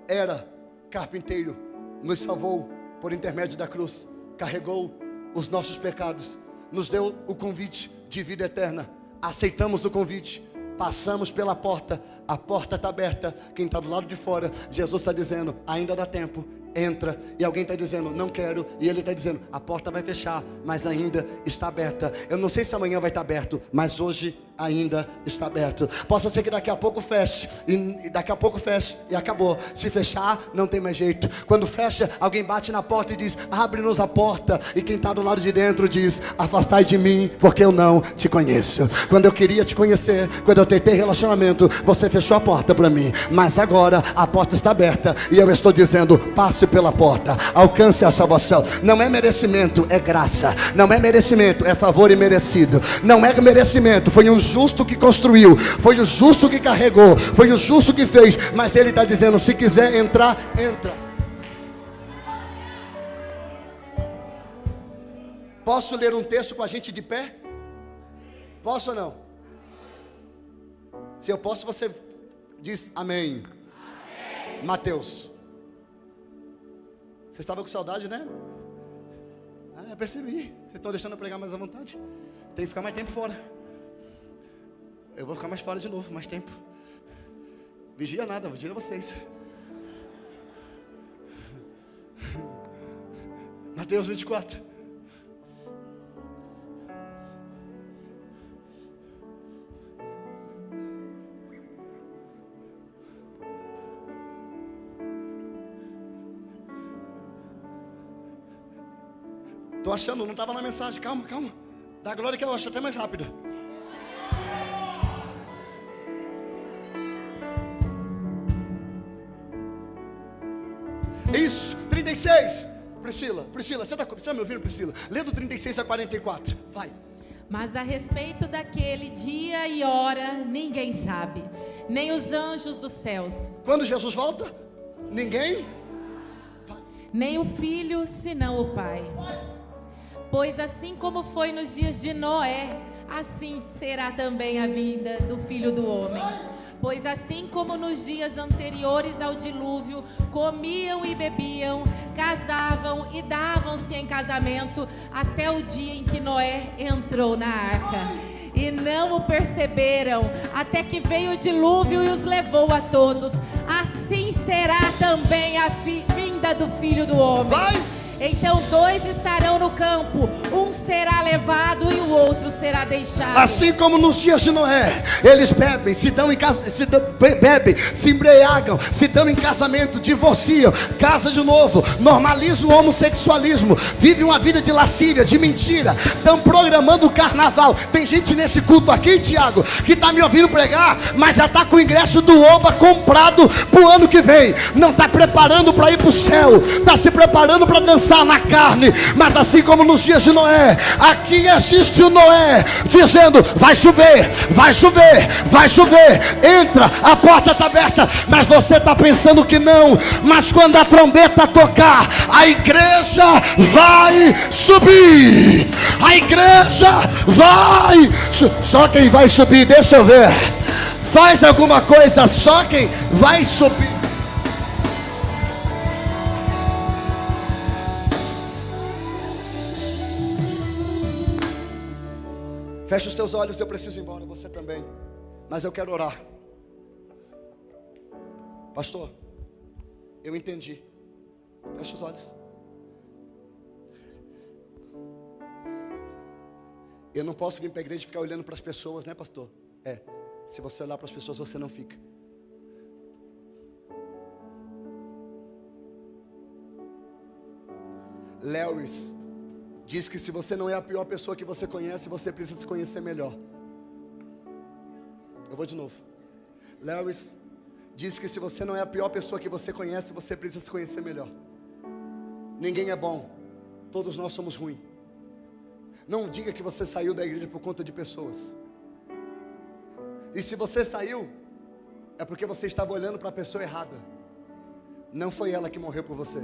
[SPEAKER 1] era carpinteiro, nos salvou por intermédio da cruz, carregou os nossos pecados, nos deu o convite de vida eterna. Aceitamos o convite, passamos pela porta, a porta está aberta. Quem está do lado de fora, Jesus está dizendo: ainda dá tempo, entra. E alguém está dizendo: não quero. E ele está dizendo: a porta vai fechar, mas ainda está aberta. Eu não sei se amanhã vai estar aberto, mas hoje ainda está aberto. Possa ser que daqui a pouco feche, e daqui a pouco feche e acabou. Se fechar, não tem mais jeito. Quando fecha, alguém bate na porta e diz: abre-nos a porta. E quem está do lado de dentro diz: afastai de mim, porque eu não te conheço. Quando eu queria te conhecer, quando eu tentei relacionamento, você fechou a porta para mim. Mas agora a porta está aberta e eu estou dizendo: passe pela porta, alcance a salvação. Não é merecimento, é graça. Não é merecimento, é favor imerecido. Não é merecimento, foi um justo que construiu, foi o justo que carregou, foi o justo que fez. Mas ele está dizendo: se quiser entrar, entra. Posso ler um texto com a gente de pé? Posso ou não? Se eu posso, você diz amém. Amém. Mateus. Você estava com saudade, né? Eu percebi. Vocês estão deixando eu pregar mais à vontade? Tem que ficar mais tempo fora. Eu vou ficar mais fora de novo, mais tempo. Vigia nada, vigia vocês. Mateus 24. Estou achando, não estava na mensagem. Calma, calma. Dá glória que eu acho até mais rápido. Isso, 36. Priscila, você está me ouvindo, Priscila? Lê do 36 a 44, vai.
[SPEAKER 2] Mas a respeito daquele dia e hora, ninguém sabe, nem os anjos dos céus.
[SPEAKER 1] Quando Jesus volta? Ninguém?
[SPEAKER 2] Nem o Filho, senão o Pai. Pois assim como foi nos dias de Noé, assim será também a vinda do Filho do Homem. Pois assim como nos dias anteriores ao dilúvio, comiam e bebiam, casavam e davam-se em casamento, até o dia em que Noé entrou na arca. E não o perceberam, até que veio o dilúvio e os levou a todos. Assim será também a vinda do Filho do Homem. Então 2 estarão no campo, um será levado e o outro será deixado.
[SPEAKER 1] Assim como nos dias de Noé, eles bebem, se embriagam, se dão em casamento, divorciam, casam de novo, normalizam o homossexualismo, vivem uma vida de lascívia, de mentira, estão programando o carnaval. Tem gente nesse culto aqui, Tiago, que está me ouvindo pregar, mas já está com o ingresso do Oba comprado para o ano que vem, não está preparando para ir para o céu, está se preparando para dançar na carne. Mas assim como nos dias de Noé, aqui existe o Noé dizendo: vai chover, vai chover, vai chover, entra, a porta está aberta. Mas você está pensando que não, mas quando a trombeta tocar, a igreja vai subir, a igreja vai, só quem vai subir, deixa eu ver, faz alguma coisa, só quem vai subir. Feche os seus olhos, eu preciso ir embora, você também, mas eu quero orar. Pastor, eu entendi. Feche os olhos. Eu não posso vir para a igreja e ficar olhando para as pessoas, né, pastor? Se você olhar para as pessoas, você não fica. Lewis diz que se você não é a pior pessoa que você conhece, você precisa se conhecer melhor. Eu vou de novo. Lewis diz que se você não é a pior pessoa que você conhece, você precisa se conhecer melhor. Ninguém é bom, todos nós somos ruins. Não diga que você saiu da igreja por conta de pessoas. E se você saiu, é porque você estava olhando para a pessoa errada. Não foi ela que morreu por você.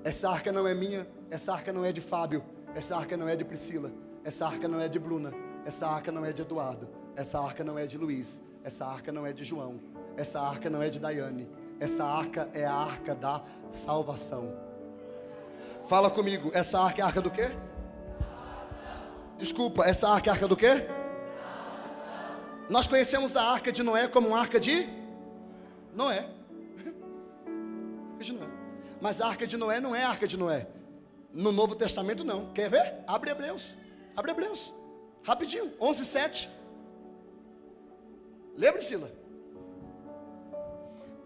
[SPEAKER 1] Essa arca não é minha, essa arca não é de Fábio, essa arca não é de Priscila, essa arca não é de Bruna, essa arca não é de Eduardo, essa arca não é de Luiz, essa arca não é de João, essa arca não é de Daiane, essa arca é a arca da salvação. Fala comigo, essa arca é a arca do quê? Desculpa, essa arca é a arca do quê? Nós conhecemos a arca de Noé como uma arca de Noé. Mas a arca de Noé não é a arca de Noé. No Novo Testamento não. Quer ver? Abre Hebreus. Abre Hebreus. Rapidinho. 11:7. Lê, Priscila.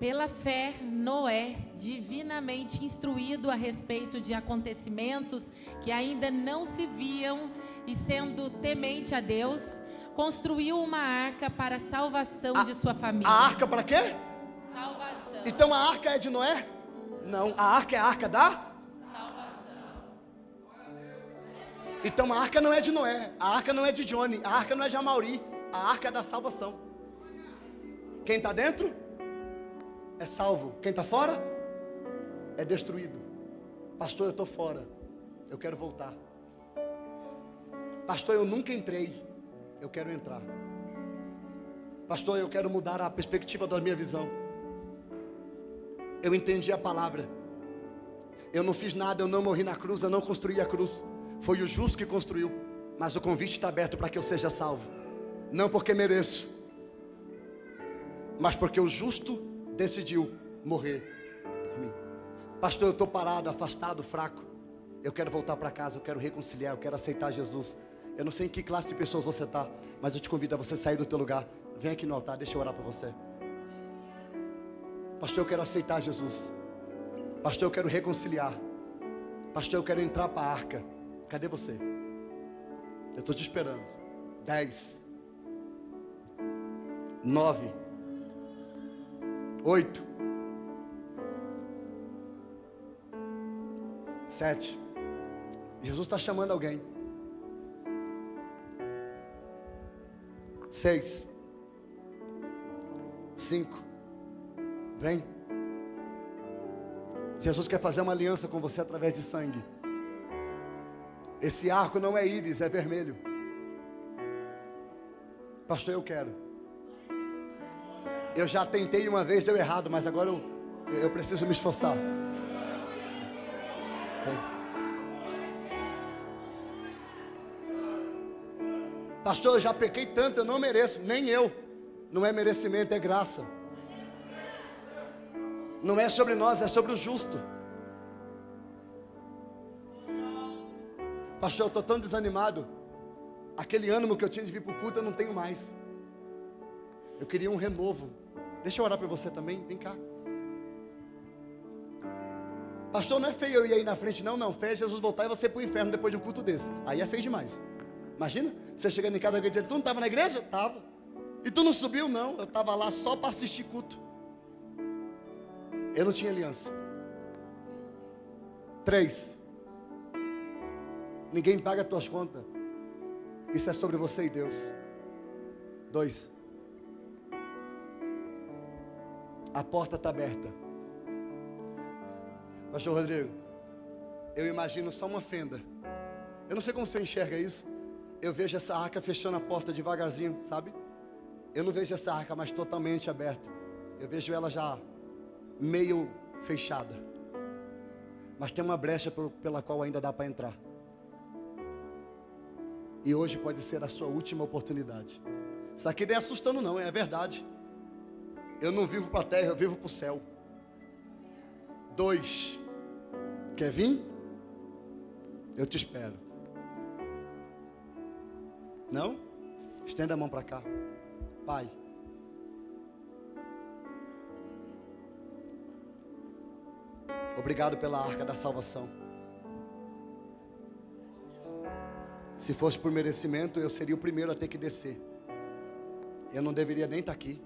[SPEAKER 2] Pela fé, Noé, divinamente instruído a respeito de acontecimentos que ainda não se viam e sendo temente a Deus, construiu uma arca para a salvação de sua família.
[SPEAKER 1] A arca para quê?
[SPEAKER 2] Salvação.
[SPEAKER 1] Então a arca é de Noé? Não, a arca é a arca da
[SPEAKER 2] salvação.
[SPEAKER 1] Então a arca não é de Noé, a arca não é de Johnny, a arca não é de Amauri, a arca é da salvação. Quem está dentro é salvo, quem está fora é destruído. Pastor, eu estou fora, eu quero voltar. Pastor, eu nunca entrei, eu quero entrar. Pastor, eu quero mudar a perspectiva da minha visão. Eu entendi a palavra. Eu não fiz nada, eu não morri na cruz, eu não construí a cruz. Foi o justo que construiu. Mas o convite está aberto para que eu seja salvo. Não porque mereço, mas porque o justo decidiu morrer por mim. Pastor, eu estou parado, afastado, fraco. Eu quero voltar para casa, eu quero reconciliar, eu quero aceitar Jesus. Eu não sei em que classe de pessoas você está, mas eu te convido a você sair do teu lugar. Vem aqui no altar, deixa eu orar para você. Pastor, eu quero aceitar Jesus. Pastor, eu quero reconciliar. Pastor, eu quero entrar para a arca. Cadê você? Eu estou te esperando. 10, 9, 8, 7. Jesus está chamando alguém. 6, 5. Vem. Jesus quer fazer uma aliança com você através de sangue. Esse arco não é íris, é vermelho. Pastor, eu quero. Eu já tentei uma vez, deu errado, mas agora eu preciso me esforçar. Vem. Pastor, eu já pequei tanto, eu não mereço, nem eu. Não é merecimento, é graça. Não é sobre nós, é sobre o justo. Pastor, eu estou tão desanimado. Aquele ânimo que eu tinha de vir para o culto eu não tenho mais. Eu queria um renovo. Deixa eu orar por você também, vem cá. Pastor, não é feio eu ir aí na frente, não, feio é Jesus voltar e você ir para o inferno depois de um culto desse. Aí é feio demais. Imagina, você chegando em casa e dizendo, tu não estava na igreja? Estava. E tu não subiu? Não, eu estava lá só para assistir culto. Eu não tinha aliança. 3, ninguém paga as tuas contas. Isso é sobre você e Deus. 2, a porta está aberta. Pastor Rodrigo, eu imagino só uma fenda. Eu não sei como você enxerga isso. Eu vejo essa arca fechando a porta devagarzinho, sabe? Eu não vejo essa arca mais totalmente aberta. Eu vejo ela já meio fechada. Mas tem uma brecha pela qual ainda dá para entrar. E hoje pode ser a sua última oportunidade. Isso aqui não é assustando não, é verdade. Eu não vivo para a terra, eu vivo para o céu. 2, quer vir? Eu te espero. Não? Estenda a mão para cá. Pai, obrigado pela arca da salvação. Se fosse por merecimento, eu seria o primeiro a ter que descer. Eu não deveria nem estar aqui.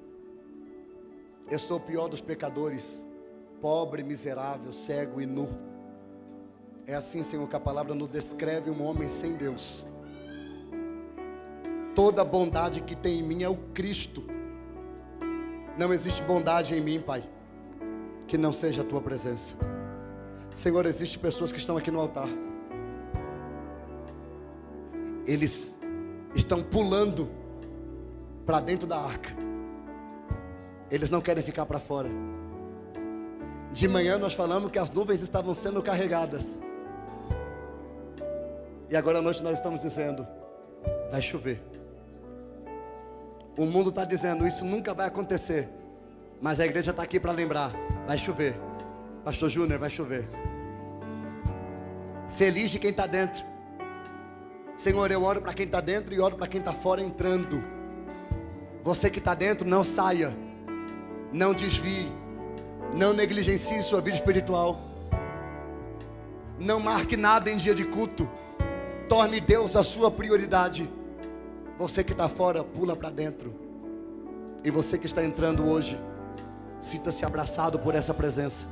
[SPEAKER 1] Eu sou o pior dos pecadores, pobre, miserável, cego e nu. É assim, Senhor, que a palavra nos descreve um homem sem Deus. Toda bondade que tem em mim é o Cristo. Não existe bondade em mim, Pai, que não seja a Tua presença. Senhor, existem pessoas que estão aqui no altar. Eles estão pulando para dentro da arca. Eles não querem ficar para fora. De manhã nós falamos que as nuvens estavam sendo carregadas. E agora à noite nós estamos dizendo, vai chover. O mundo está dizendo, isso nunca vai acontecer. Mas a igreja está aqui para lembrar, vai chover. Pastor Júnior, vai chover. Feliz de quem está dentro. Senhor, eu oro para quem está dentro e oro para quem está fora entrando. Você que está dentro, não saia. Não desvie. Não negligencie sua vida espiritual. Não marque nada em dia de culto. Torne Deus a sua prioridade. Você que está fora, pula para dentro. E você que está entrando hoje, sinta-se abraçado por essa presença.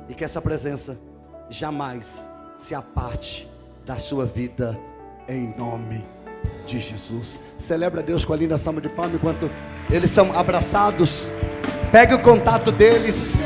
[SPEAKER 1] E que essa presença jamais se aparte da sua vida, em nome de Jesus. Celebra Deus com a linda salva de palmas enquanto eles são abraçados. Pegue o contato deles.